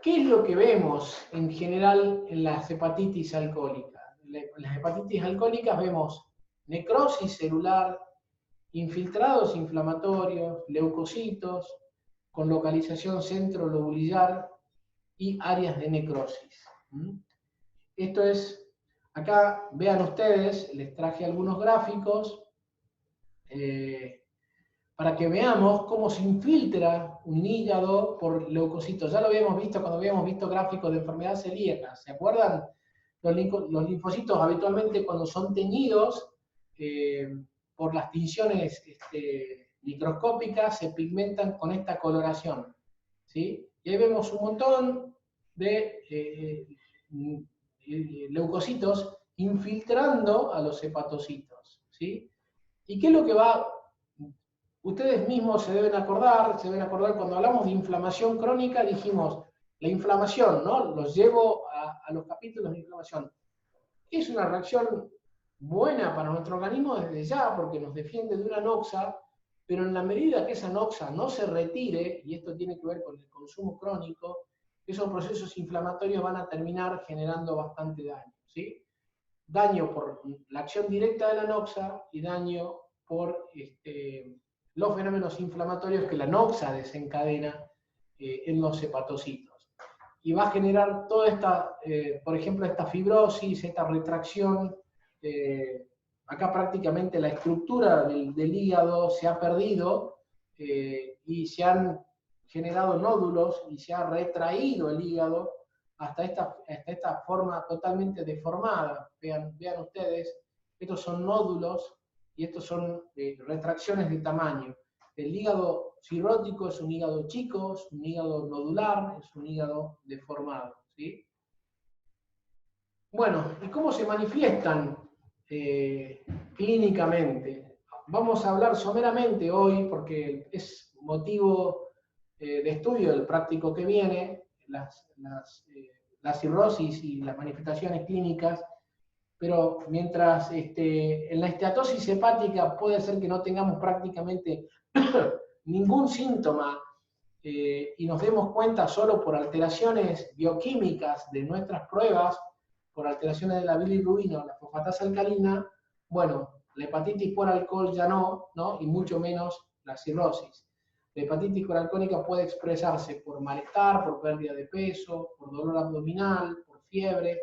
qué es lo que vemos en general en las hepatitis alcohólicas? En las hepatitis alcohólicas vemos necrosis celular, infiltrados inflamatorios, leucocitos, con localización centrolobular y áreas de necrosis. Esto es, acá vean ustedes, les traje algunos gráficos para que veamos cómo se infiltra un hígado por leucocitos. Ya lo habíamos visto cuando habíamos visto gráficos de enfermedad celíaca. ¿Se acuerdan? Los linfocitos habitualmente cuando son teñidos por las tinciones microscópicas se pigmentan con esta coloración, ¿sí? Y ahí vemos un montón de leucocitos infiltrando a los hepatocitos, ¿sí? ¿Y qué es lo que va? Ustedes mismos se deben acordar cuando hablamos de inflamación crónica, dijimos, la inflamación, ¿no? Los llevo a los capítulos de inflamación. Es una reacción buena para nuestro organismo desde ya, porque nos defiende de una noxa, pero en la medida que esa noxa no se retire, y esto tiene que ver con el consumo crónico, esos procesos inflamatorios van a terminar generando bastante daño, ¿sí? Daño por la acción directa de la noxa y daño por los fenómenos inflamatorios que la noxa desencadena en los hepatocitos. Y va a generar toda esta, por ejemplo, esta fibrosis, esta retracción. Acá prácticamente la estructura del hígado se ha perdido y se han generado nódulos y se ha retraído el hígado hasta esta forma totalmente deformada. Vean ustedes, estos son nódulos y estos son retracciones de tamaño. El hígado cirrótico es un hígado chico, es un hígado nodular, es un hígado deformado, ¿sí? Bueno, ¿y cómo se manifiestan clínicamente? Vamos a hablar someramente hoy, porque es motivo de estudio del práctico que viene, la cirrosis y las manifestaciones clínicas, pero mientras en la esteatosis hepática puede ser que no tengamos prácticamente ningún síntoma y nos demos cuenta solo por alteraciones bioquímicas de nuestras pruebas, por alteraciones de la bilirrubina o la fosfatasa alcalina, bueno, la hepatitis por alcohol ya no, y mucho menos la cirrosis. La hepatitis coroalcohólica puede expresarse por malestar, por pérdida de peso, por dolor abdominal, por fiebre,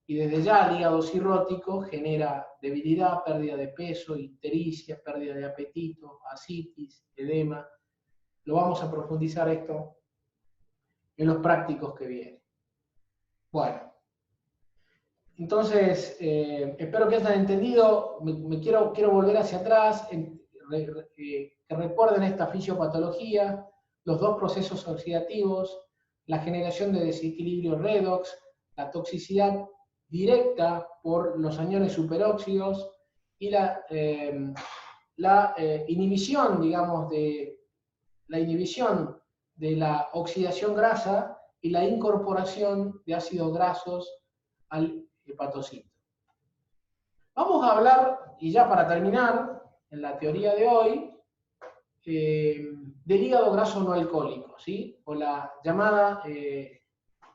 y desde ya el hígado cirrótico genera debilidad, pérdida de peso, ictericia, pérdida de apetito, ascitis, edema. Lo vamos a profundizar esto en los prácticos que vienen. Bueno, entonces, espero que hayan entendido. Quiero volver hacia atrás, que recuerden esta fisiopatología, los dos procesos oxidativos, la generación de desequilibrio redox, la toxicidad directa por los aniones superóxidos y la inhibición, digamos, la inhibición de la oxidación grasa y la incorporación de ácidos grasos al hepatocito. Vamos a hablar, y ya para terminar, en la teoría de hoy, del hígado graso no alcohólico, ¿sí? O la llamada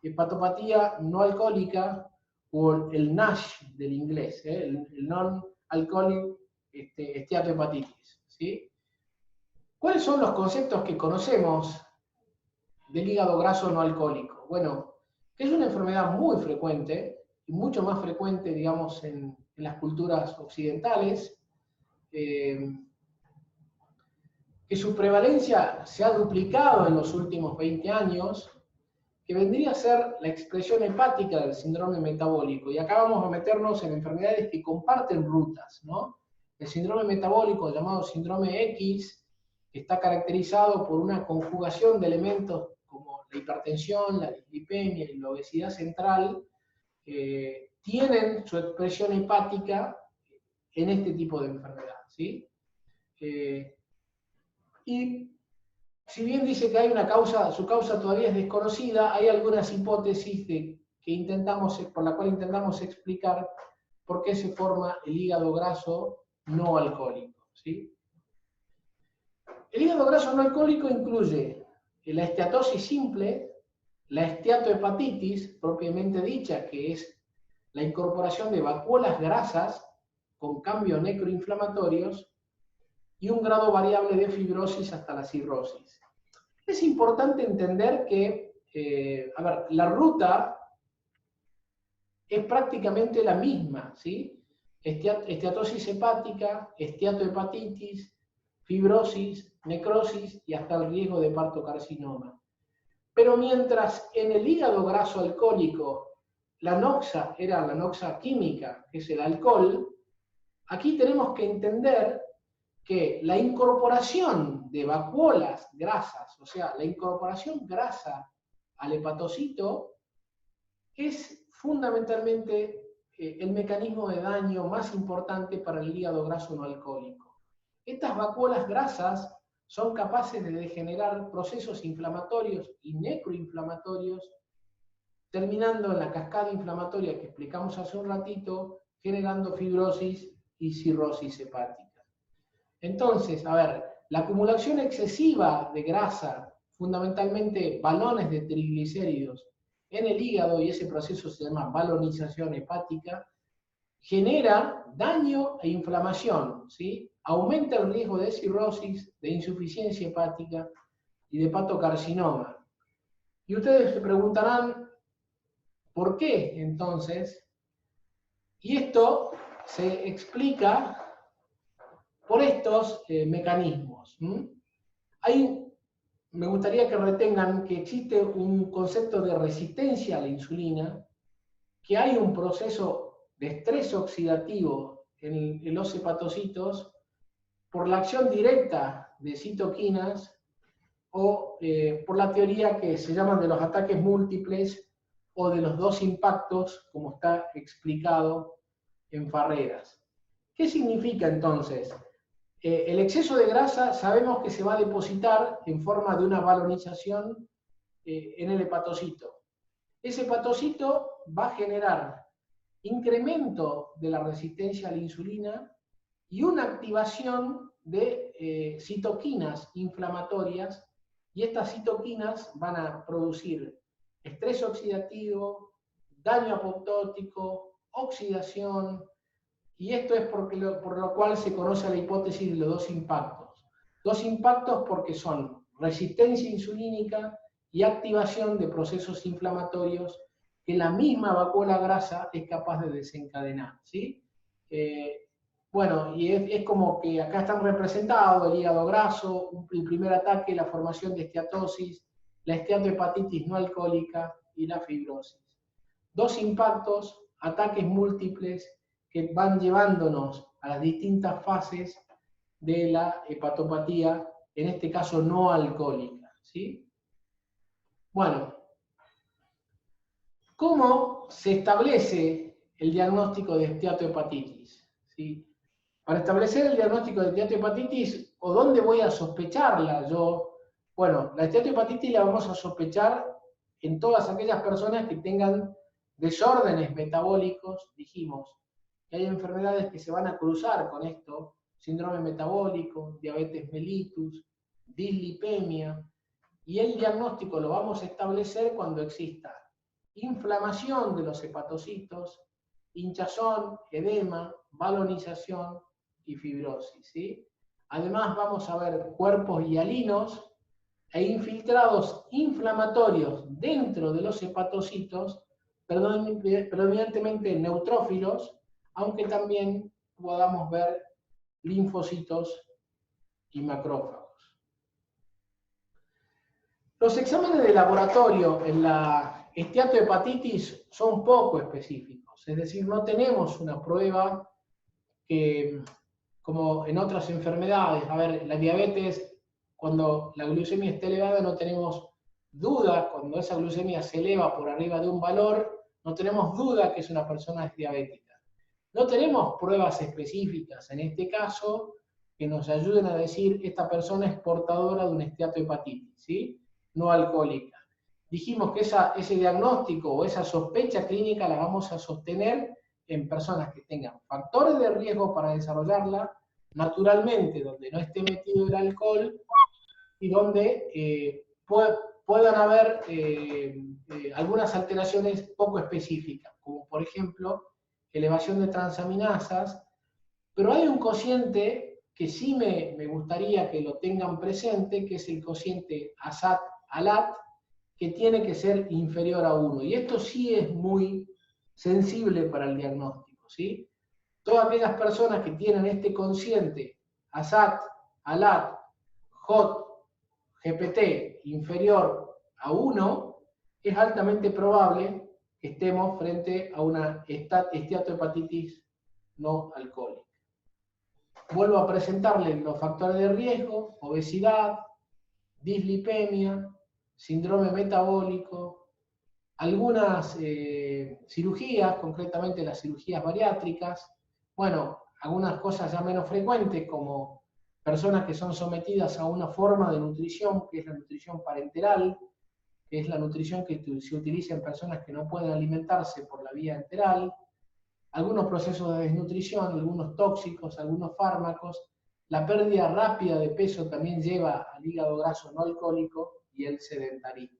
hepatopatía no alcohólica, o el NASH del inglés, el Non-Alcoholic Steatohepatitis, ¿sí? ¿Cuáles son los conceptos que conocemos del hígado graso no alcohólico? Bueno, es una enfermedad muy frecuente, y mucho más frecuente, digamos, en las culturas occidentales, que su prevalencia se ha duplicado en los últimos 20 años, que vendría a ser la expresión hepática del síndrome metabólico. Y acá vamos a meternos en enfermedades que comparten rutas, ¿no? El síndrome metabólico, llamado síndrome X, está caracterizado por una conjugación de elementos como la hipertensión, la dislipemia y la obesidad central, tienen su expresión hepática en este tipo de enfermedad, ¿sí? Y si bien dice que hay una causa, su causa todavía es desconocida, hay algunas hipótesis por la cual intentamos explicar por qué se forma el hígado graso no alcohólico, ¿sí? El hígado graso no alcohólico incluye la esteatosis simple, la esteatohepatitis propiamente dicha, que es la incorporación de vacuolas grasas con cambios necroinflamatorios y un grado variable de fibrosis hasta la cirrosis. Es importante entender que, la ruta es prácticamente la misma, ¿sí? Esteatosis hepática, esteatohepatitis, fibrosis, necrosis y hasta el riesgo de partocarcinoma. Pero mientras en el hígado graso alcohólico la noxa era la noxa química, que es el alcohol, aquí tenemos que entender que la incorporación de vacuolas grasas, o sea, la incorporación grasa al hepatocito, es fundamentalmente el mecanismo de daño más importante para el hígado graso no alcohólico. Estas vacuolas grasas son capaces de degenerar procesos inflamatorios y necroinflamatorios, terminando en la cascada inflamatoria que explicamos hace un ratito, generando fibrosis y cirrosis hepática. Entonces, a ver, la acumulación excesiva de grasa, fundamentalmente balones de triglicéridos, en el hígado, y ese proceso se llama balonización hepática, genera daño e inflamación, ¿sí? Aumenta el riesgo de cirrosis, de insuficiencia hepática y de hepatocarcinoma. Y ustedes se preguntarán, ¿por qué entonces? Y esto se explica por estos mecanismos. Me gustaría que retengan que existe un concepto de resistencia a la insulina, que hay un proceso de estrés oxidativo en los hepatocitos por la acción directa de citoquinas o por la teoría que se llaman de los ataques múltiples o de los dos impactos, como está explicado en Farreras. ¿Qué significa entonces? El exceso de grasa sabemos que se va a depositar en forma de una balonización en el hepatocito. Ese hepatocito va a generar incremento de la resistencia a la insulina y una activación de citoquinas inflamatorias, y estas citoquinas van a producir estrés oxidativo, daño apoptótico, oxidación, y esto es por lo cual se conoce la hipótesis de los dos impactos. Dos impactos porque son resistencia insulínica y activación de procesos inflamatorios que la misma vacuola grasa es capaz de desencadenar, ¿sí? Bueno, y es como que acá están representados el hígado graso, el primer ataque, la formación de esteatosis, la esteatohepatitis no alcohólica y la fibrosis. Dos impactos, ataques múltiples que van llevándonos a las distintas fases de la hepatopatía, en este caso no alcohólica, ¿sí? Bueno, ¿cómo se establece el diagnóstico de esteatohepatitis? ¿Sí? Para establecer el diagnóstico de esteatohepatitis, ¿o dónde voy a sospecharla yo? Bueno, la esteatohepatitis la vamos a sospechar en todas aquellas personas que tengan desórdenes metabólicos, dijimos, que hay enfermedades que se van a cruzar con esto, síndrome metabólico, diabetes mellitus, dislipemia, y el diagnóstico lo vamos a establecer cuando exista inflamación de los hepatocitos, hinchazón, edema, balonización y fibrosis, ¿sí? Además vamos a ver cuerpos hialinos e infiltrados inflamatorios dentro de los hepatocitos, predominantemente neutrófilos, aunque también podamos ver linfocitos y macrófagos. Los exámenes de laboratorio en la esteatohepatitis son poco específicos, es decir, no tenemos una prueba que, como en otras enfermedades, a ver, la diabetes, cuando la glucemia está elevada no tenemos duda, cuando esa glucemia se eleva por arriba de un valor, no tenemos duda que es una persona diabética. No tenemos pruebas específicas, en este caso, que nos ayuden a decir esta persona es portadora de una esteatohepatitis, ¿sí? No alcohólica. Dijimos que ese diagnóstico o esa sospecha clínica la vamos a sostener en personas que tengan factores de riesgo para desarrollarla, naturalmente, donde no esté metido el alcohol y donde puedan haber algunas alteraciones poco específicas, como por ejemplo elevación de transaminasas, pero hay un cociente que sí me gustaría que lo tengan presente, que es el cociente ASAT-ALAT, que tiene que ser inferior a 1. Y esto sí es muy sensible para el diagnóstico, ¿sí? Todas aquellas personas que tienen este cociente ASAT, ALAT, HOT, GPT inferior a 1, es altamente probable que estemos frente a una esteatohepatitis no alcohólica. Vuelvo a presentarles los factores de riesgo: obesidad, dislipemia, síndrome metabólico, algunas cirugías, concretamente las cirugías bariátricas, bueno, algunas cosas ya menos frecuentes como personas que son sometidas a una forma de nutrición, que es la nutrición parenteral, que es la nutrición que se utiliza en personas que no pueden alimentarse por la vía enteral, algunos procesos de desnutrición, algunos tóxicos, algunos fármacos. La pérdida rápida de peso también lleva al hígado graso no alcohólico y el sedentarismo.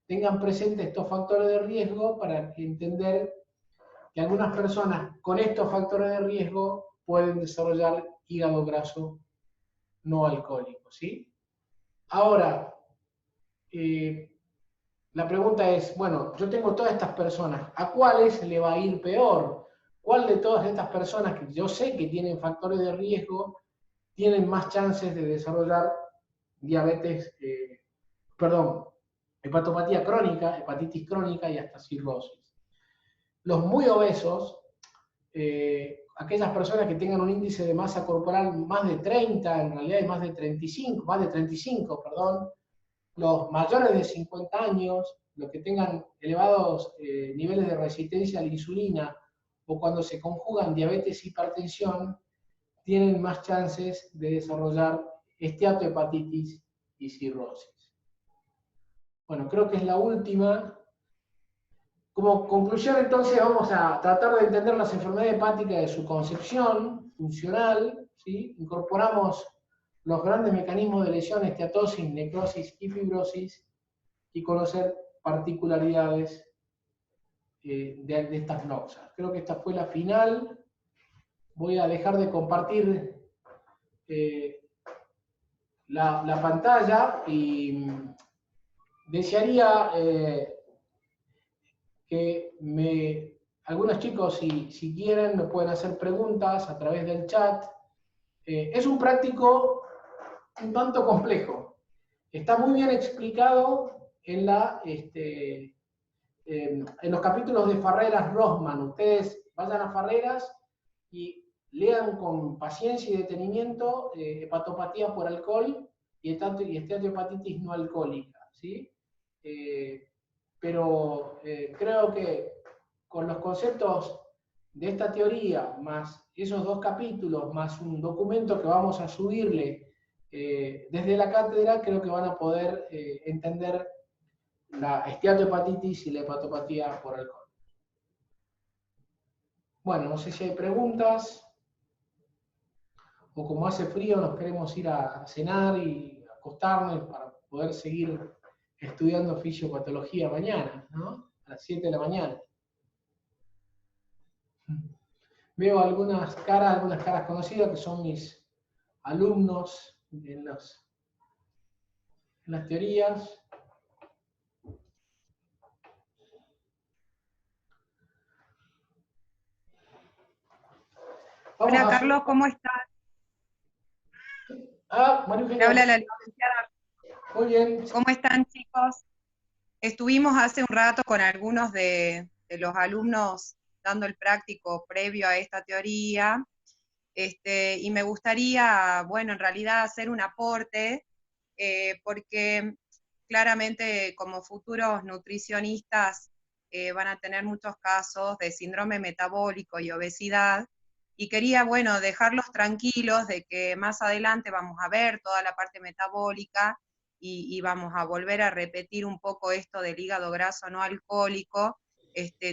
Tengan presentes estos factores de riesgo para entender que algunas personas con estos factores de riesgo pueden desarrollar hígado graso no alcohólico, ¿sí? Ahora, la pregunta es, bueno, yo tengo todas estas personas, ¿a cuáles le va a ir peor? ¿Cuál de todas estas personas que yo sé que tienen factores de riesgo tienen más chances de desarrollar diabetes, hepatopatía crónica, hepatitis crónica y hasta cirrosis? Los muy obesos, aquellas personas que tengan un índice de masa corporal más de 30, en realidad es más de 35, perdón, los mayores de 50 años, los que tengan elevados niveles de resistencia a la insulina, o cuando se conjugan diabetes y hipertensión, tienen más chances de desarrollar esteatohepatitis y cirrosis. Bueno, creo que es la última. Como conclusión, entonces, vamos a tratar de entender las enfermedades hepáticas de su concepción funcional, ¿sí? Incorporamos los grandes mecanismos de lesión, esteatosis, necrosis y fibrosis, y conocer particularidades de estas noxas. Creo que esta fue la final. Voy a dejar de compartir la pantalla y desearía que algunos chicos, si quieren, me pueden hacer preguntas a través del chat. Es un práctico un tanto complejo. Está muy bien explicado en los capítulos de Farreras-Rosman. Ustedes vayan a Farreras y lean con paciencia y detenimiento hepatopatía por alcohol y esteatohepatitis no alcohólica, ¿sí? Pero creo que con los conceptos de esta teoría, más esos dos capítulos, más un documento que vamos a subirle desde la cátedra, creo que van a poder entender la esteatohepatitis y la hepatopatía por alcohol. Bueno, no sé si hay preguntas, o como hace frío nos queremos ir a cenar y acostarnos para poder seguir estudiando fisiopatología mañana, ¿no? A las 7 de la mañana. Veo algunas caras conocidas que son mis alumnos en las teorías. Hola Carlos, ¿cómo estás? María Te Eugenia. habla la licenciada. Muy bien. ¿Cómo están, chicos? Estuvimos hace un rato con algunos de los alumnos dando el práctico previo a esta teoría, y me gustaría, bueno, en realidad hacer un aporte, porque claramente como futuros nutricionistas van a tener muchos casos de síndrome metabólico y obesidad, y quería, bueno, dejarlos tranquilos de que más adelante vamos a ver toda la parte metabólica y vamos a volver a repetir un poco esto del hígado graso no alcohólico,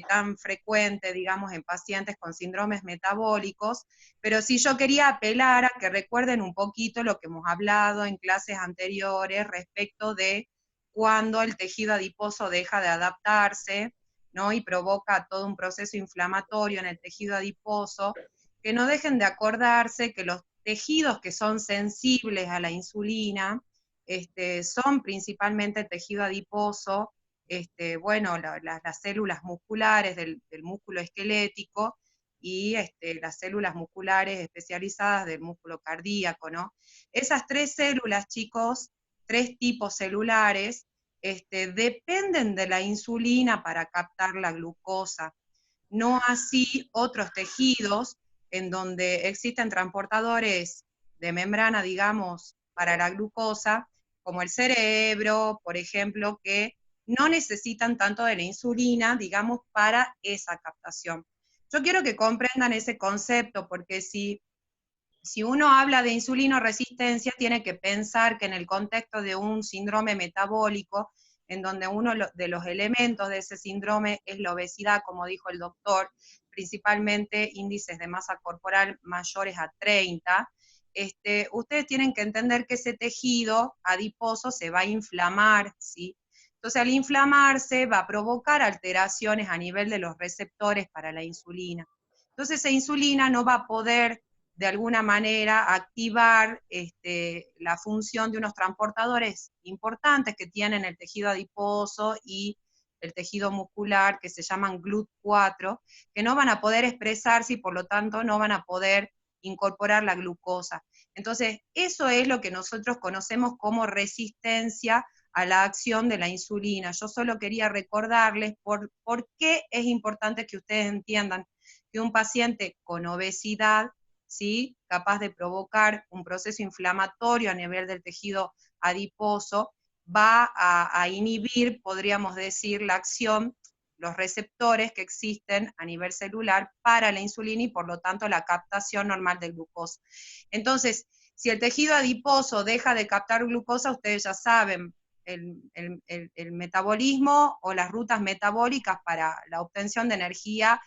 tan frecuente, digamos, en pacientes con síndromes metabólicos, pero sí yo quería apelar a que recuerden un poquito lo que hemos hablado en clases anteriores respecto de cuando el tejido adiposo deja de adaptarse, ¿no? Y provoca todo un proceso inflamatorio en el tejido adiposo, que no dejen de acordarse que los tejidos que son sensibles a la insulina son principalmente el tejido adiposo, bueno, las células musculares del músculo esquelético y las células musculares especializadas del músculo cardíaco, ¿no? Esas tres células, chicos, tres tipos celulares, dependen de la insulina para captar la glucosa, no así otros tejidos en donde existen transportadores de membrana, digamos, para la glucosa, como el cerebro, por ejemplo, que no necesitan tanto de la insulina, digamos, para esa captación. Yo quiero que comprendan ese concepto, porque si si uno habla de insulinoresistencia, tiene que pensar que en el contexto de un síndrome metabólico, en donde uno de los elementos de ese síndrome es la obesidad, como dijo el doctor, principalmente índices de masa corporal mayores a 30, ustedes tienen que entender que ese tejido adiposo se va a inflamar, ¿sí? Entonces, al inflamarse, va a provocar alteraciones a nivel de los receptores para la insulina. Entonces, esa insulina no va a poder, de alguna manera, activar la función de unos transportadores importantes que tienen el tejido adiposo y el tejido muscular, que se llaman GLUT4, que no van a poder expresarse y por lo tanto no van a poder incorporar la glucosa. Entonces, eso es lo que nosotros conocemos como resistencia a la acción de la insulina. Yo solo quería recordarles por qué es importante que ustedes entiendan que un paciente con obesidad, ¿sí?, capaz de provocar un proceso inflamatorio a nivel del tejido adiposo, va a inhibir, podríamos decir, la acción, los receptores que existen a nivel celular para la insulina y por lo tanto la captación normal de glucosa. Entonces, si el tejido adiposo deja de captar glucosa, ustedes ya saben, el metabolismo o las rutas metabólicas para la obtención de energía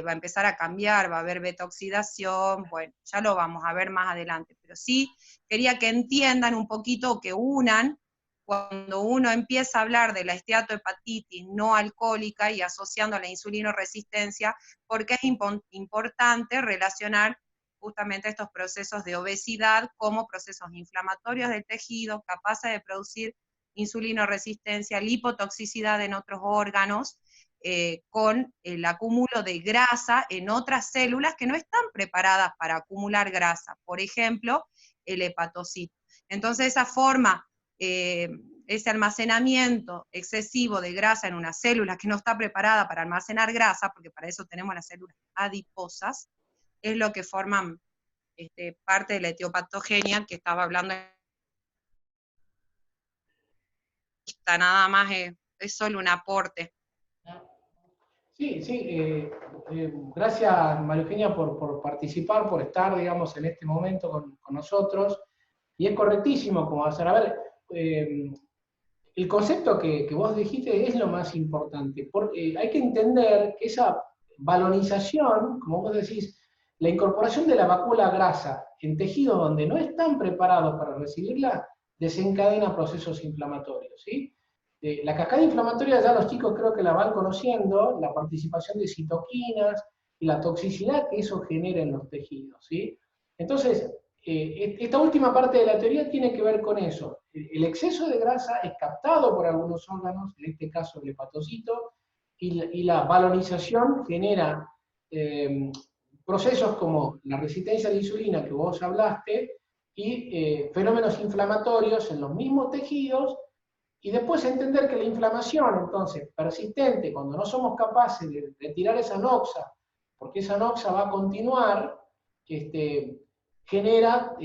va a empezar a cambiar, va a haber beta-oxidación, bueno, ya lo vamos a ver más adelante, pero sí quería que entiendan un poquito, que unan, cuando uno empieza a hablar de la esteatohepatitis no alcohólica y asociando a la insulinoresistencia, porque es importante relacionar justamente estos procesos de obesidad como procesos inflamatorios del tejido, capaces de producir insulinoresistencia, lipotoxicidad en otros órganos, con el acúmulo de grasa en otras células que no están preparadas para acumular grasa, por ejemplo, el hepatocito. Entonces esa forma, ese almacenamiento excesivo de grasa en una célula que no está preparada para almacenar grasa, porque para eso tenemos las células adiposas, es lo que forman parte de la etiopatogenia que estaba hablando. Nada más es solo un aporte. Sí, sí, gracias María Eugenia por participar, por estar, digamos, en este momento con nosotros. Y es correctísimo como hacer. A ver, el concepto que vos dijiste es lo más importante, porque hay que entender que esa valorización, como vos decís, la incorporación de la vacuola grasa en tejidos donde no están preparados para recibirla, desencadena procesos inflamatorios, ¿sí? La cascada inflamatoria ya los chicos creo que la van conociendo, la participación de citoquinas y la toxicidad que eso genera en los tejidos, ¿sí? Entonces, esta última parte de la teoría tiene que ver con eso. El exceso de grasa es captado por algunos órganos, en este caso el hepatocito, y la valorización genera procesos como la resistencia a la insulina que vos hablaste, y fenómenos inflamatorios en los mismos tejidos, y después entender que la inflamación, entonces, persistente, cuando no somos capaces de retirar esa noxa, porque esa noxa va a continuar, genera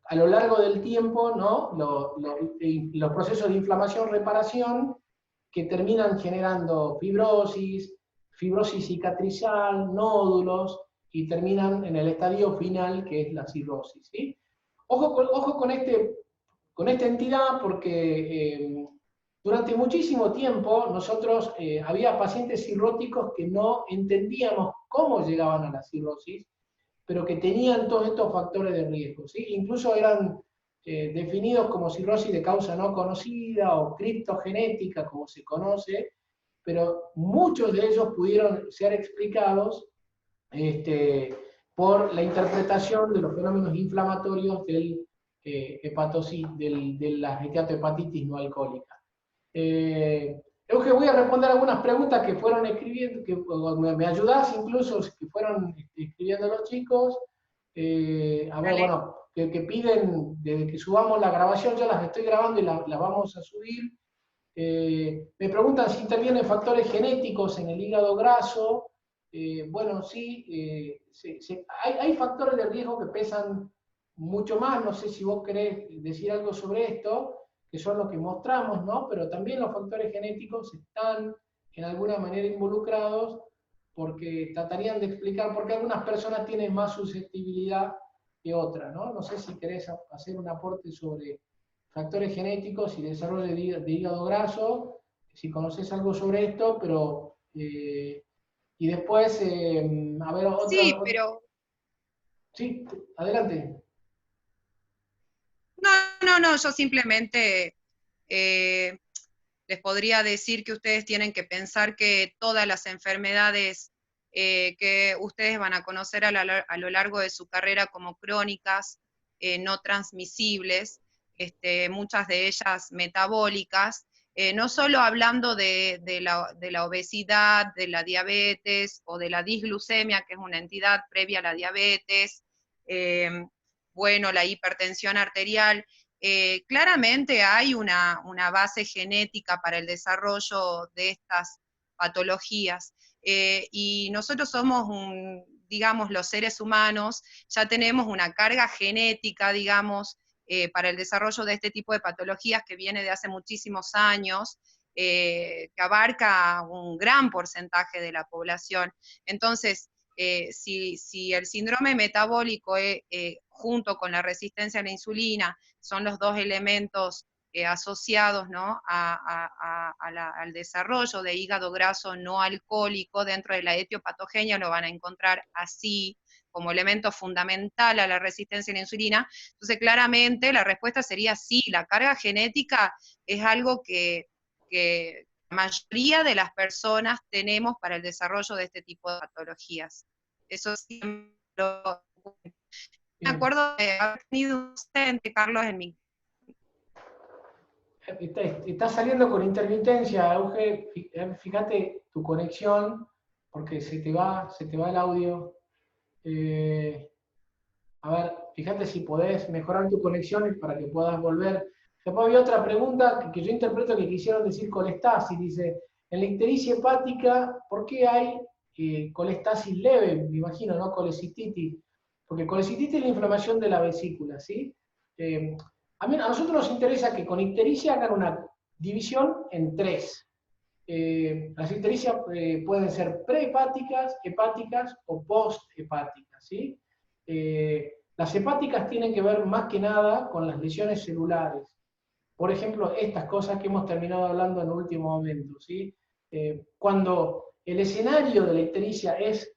a lo largo del tiempo, ¿no?, los procesos de inflamación-reparación que terminan generando fibrosis, fibrosis cicatrizal, nódulos, y terminan en el estadio final, que es la cirrosis, ¿sí? Ojo con esta entidad, porque durante muchísimo tiempo nosotros había pacientes cirróticos que no entendíamos cómo llegaban a la cirrosis, pero que tenían todos estos factores de riesgo, ¿sí? Incluso eran definidos como cirrosis de causa no conocida o criptogenética, como se conoce, pero muchos de ellos pudieron ser explicados por la interpretación de los fenómenos inflamatorios del de la esteatohepatitis no alcohólica. Creo que voy a responder algunas preguntas que fueron escribiendo, que me ayudás incluso, que fueron escribiendo los chicos. A ver, bueno, que piden desde que subamos la grabación, ya las estoy grabando y las vamos a subir. Me preguntan si intervienen factores genéticos en el hígado graso. Bueno, sí, hay factores de riesgo que pesan mucho más. No sé si vos querés decir algo sobre esto, que son los que mostramos, ¿no? Pero también los factores genéticos están en alguna manera involucrados, porque tratarían de explicar por qué algunas personas tienen más susceptibilidad que otra, ¿no? No sé si querés hacer un aporte sobre factores genéticos y desarrollo de hígado graso, si conoces algo sobre esto, pero... y después, a ver, Sí, otra... pero Sí, adelante. no, yo simplemente eh, les podría decir que ustedes tienen que pensar que todas las enfermedades que ustedes van a conocer a lo largo de su carrera como crónicas, no transmisibles, muchas de ellas metabólicas, no solo hablando de la obesidad, de la diabetes o de la disglucemia, que es una entidad previa a la diabetes, eh, bueno, la hipertensión arterial, claramente hay una base genética para el desarrollo de estas patologías. Y nosotros somos, digamos, los seres humanos, ya tenemos una carga genética, digamos, para el desarrollo de este tipo de patologías que viene de hace muchísimos años, que abarca un gran porcentaje de la población. Entonces, si el síndrome metabólico junto con la resistencia a la insulina son los dos elementos asociados, ¿no?, al desarrollo de hígado graso no alcohólico dentro de la etiopatogenia, lo van a encontrar así como elemento fundamental a la resistencia a la insulina. Entonces, claramente la respuesta sería sí, la carga genética es algo que la mayoría de las personas tenemos para el desarrollo de este tipo de patologías. Eso sí, me Bien. acuerdo de haber tenido un docente, Carlos, en mi... Está saliendo con intermitencia, Euge, fíjate tu conexión, porque se te va el audio. A ver, fíjate si podés mejorar tu conexión para que puedas volver. Después había otra pregunta que yo interpreto que quisieron decir colestasis. Dice, en la ictericia hepática, ¿por qué hay colestasis leve? Me imagino, ¿no? Colecititis. Porque colecititis es la inflamación de la vesícula, ¿sí? A nosotros nos interesa que con ictericia hagan una división en tres. Las ictericias pueden ser prehepáticas, hepáticas o posthepáticas, ¿sí? Las hepáticas tienen que ver más que nada con las lesiones celulares. Por ejemplo, estas cosas que hemos terminado hablando en el último momento, ¿sí? Cuando el escenario de la ictericia es,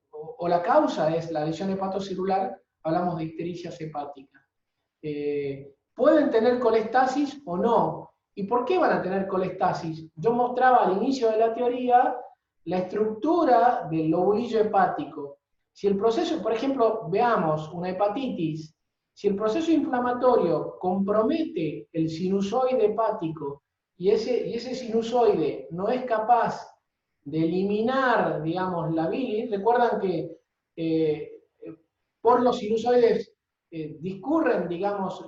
o la causa es la lesión hepatocelular, hablamos de ictericias hepáticas. Pueden tener colestasis o no. ¿Y por qué van a tener colestasis? Yo mostraba al inicio de la teoría la estructura del lobulillo hepático. Si el proceso, por ejemplo, veamos una hepatitis, si el proceso inflamatorio compromete el sinusoide hepático y ese sinusoide no es capaz de eliminar, digamos, la bilis, recuerdan que por los sinusoides discurren, digamos,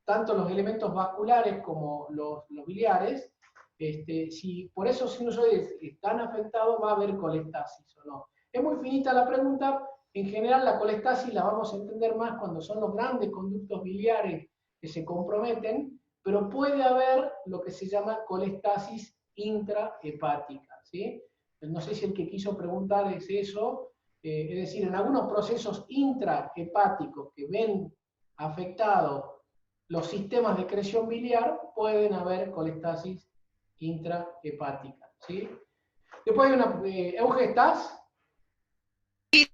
tanto los elementos vasculares como los biliares. Si por esos sinusoides están afectados, va a haber colestasis o no. Es muy finita la pregunta. En general, la colestasis la vamos a entender más cuando son los grandes conductos biliares que se comprometen, pero puede haber lo que se llama colestasis intrahepática, ¿sí? No sé si el que quiso preguntar es eso, es decir, en algunos procesos intrahepáticos que ven afectados los sistemas de excreción biliar, pueden haber colestasis intrahepática, ¿sí? Después hay una... Euge, ¿estás?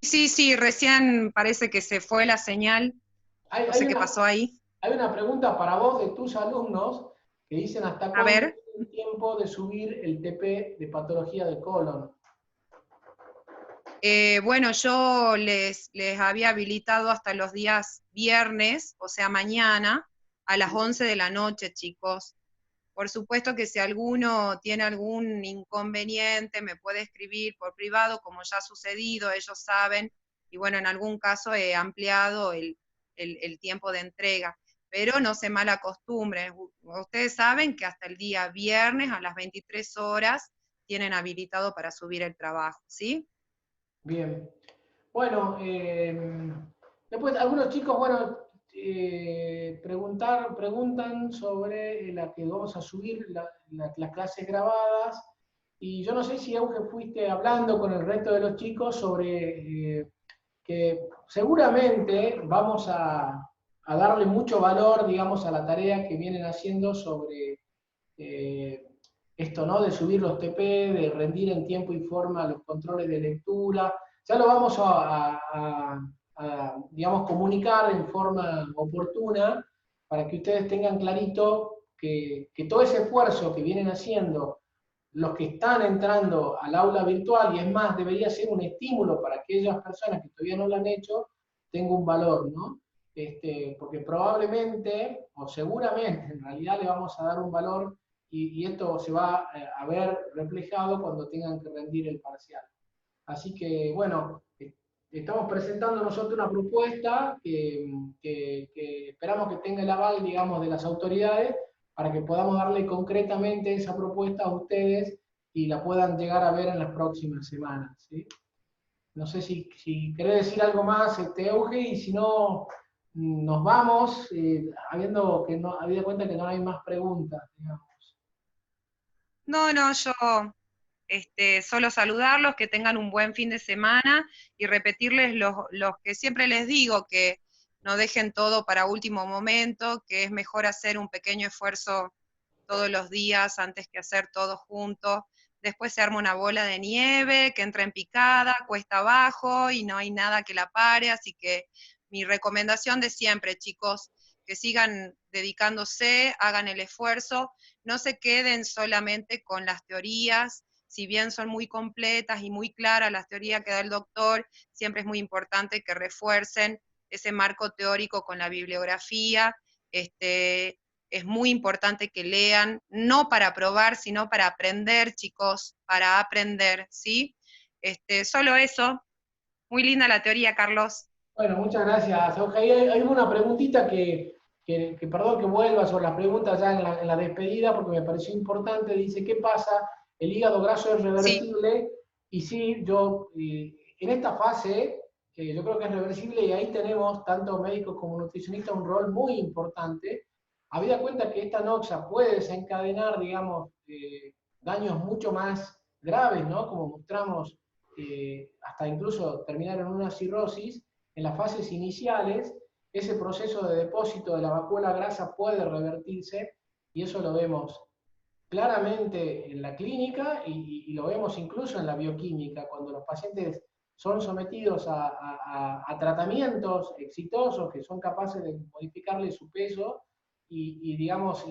Sí, recién parece que se fue la señal, no sé qué pasó ahí. Hay una pregunta para vos de tus alumnos que dicen hasta A cuándo ver. es el tiempo de subir el TP de patología de colon. Bueno, yo les había habilitado hasta los días viernes, o sea, mañana, a las 11 de la noche, chicos. Por supuesto que si alguno tiene algún inconveniente, me puede escribir por privado, como ya ha sucedido, ellos saben, y bueno, en algún caso he ampliado el tiempo de entrega, pero no se mal acostumbren. Ustedes saben que hasta el día viernes a las 23 horas tienen habilitado para subir el trabajo, ¿sí? Bien. Bueno, después algunos chicos, bueno, preguntan sobre la que vamos a subir, las clases grabadas, y yo no sé si Euge fuiste hablando con el resto de los chicos sobre que seguramente vamos a darle mucho valor, digamos, a la tarea que vienen haciendo sobre esto, ¿no? De subir los TP, de rendir en tiempo y forma los controles de lectura. Ya lo vamos digamos, comunicar en forma oportuna para que ustedes tengan clarito que todo ese esfuerzo que vienen haciendo los que están entrando al aula virtual, y es más, debería ser un estímulo para aquellas personas que todavía no lo han hecho, tenga un valor, ¿no? Porque probablemente, o seguramente, en realidad le vamos a dar un valor y esto se va a ver reflejado cuando tengan que rendir el parcial. Así que, bueno, estamos presentando nosotros una propuesta que esperamos que tenga el aval, digamos, de las autoridades para que podamos darle concretamente esa propuesta a ustedes y la puedan llegar a ver en las próximas semanas, ¿sí? No sé si querés decir algo más, Euge, y si no, nos vamos, habiendo cuenta que no hay más preguntas, digamos. No, no, yo solo saludarlos, que tengan un buen fin de semana y repetirles los que siempre les digo, que no dejen todo para último momento, que es mejor hacer un pequeño esfuerzo todos los días antes que hacer todo junto. Después se arma una bola de nieve que entra en picada, cuesta abajo y no hay nada que la pare, así que mi recomendación de siempre, chicos, que sigan dedicándose, hagan el esfuerzo, no se queden solamente con las teorías, si bien son muy completas y muy claras las teorías que da el doctor, siempre es muy importante que refuercen ese marco teórico con la bibliografía. Es muy importante que lean, no para probar, sino para aprender, chicos, para aprender, ¿sí? Solo eso. Muy linda la teoría, Carlos. Bueno, muchas gracias, Euge. Hay una preguntita que perdón que vuelva sobre las preguntas ya en la despedida, porque me pareció importante. Dice, ¿qué pasa? ¿El hígado graso es Sí. reversible? Y sí, en esta fase, yo creo que es reversible y ahí tenemos, tanto médicos como nutricionistas, un rol muy importante. Habida cuenta que esta noxa puede desencadenar, digamos, daños mucho más graves, ¿no? Como mostramos, hasta incluso terminar en una cirrosis. En las fases iniciales, ese proceso de depósito de la vacuola grasa puede revertirse, y eso lo vemos claramente en la clínica y lo vemos incluso en la bioquímica, cuando los pacientes son sometidos a tratamientos exitosos que son capaces de modificarle su peso digamos,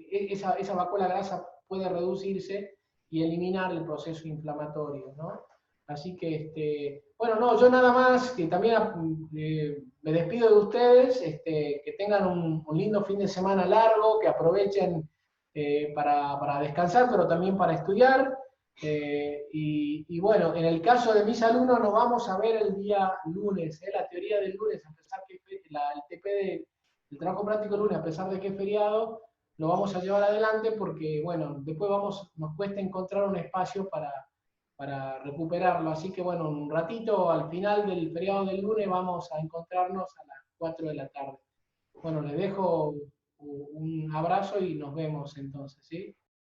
esa vacuola grasa puede reducirse y eliminar el proceso inflamatorio, ¿no? Así que, bueno, no, yo nada más, que también me despido de ustedes, que tengan un lindo fin de semana largo, que aprovechen para descansar, pero también para estudiar. Y bueno, en el caso de mis alumnos nos vamos a ver el día lunes, la teoría del lunes, a pesar que el TP del trabajo práctico lunes, a pesar de que es feriado, lo vamos a llevar adelante porque, bueno, después nos cuesta encontrar un espacio para recuperarlo. Así que bueno, un ratito al final del feriado del lunes vamos a encontrarnos a las 4 de la tarde. Bueno, les dejo un abrazo y nos vemos entonces, ¿sí?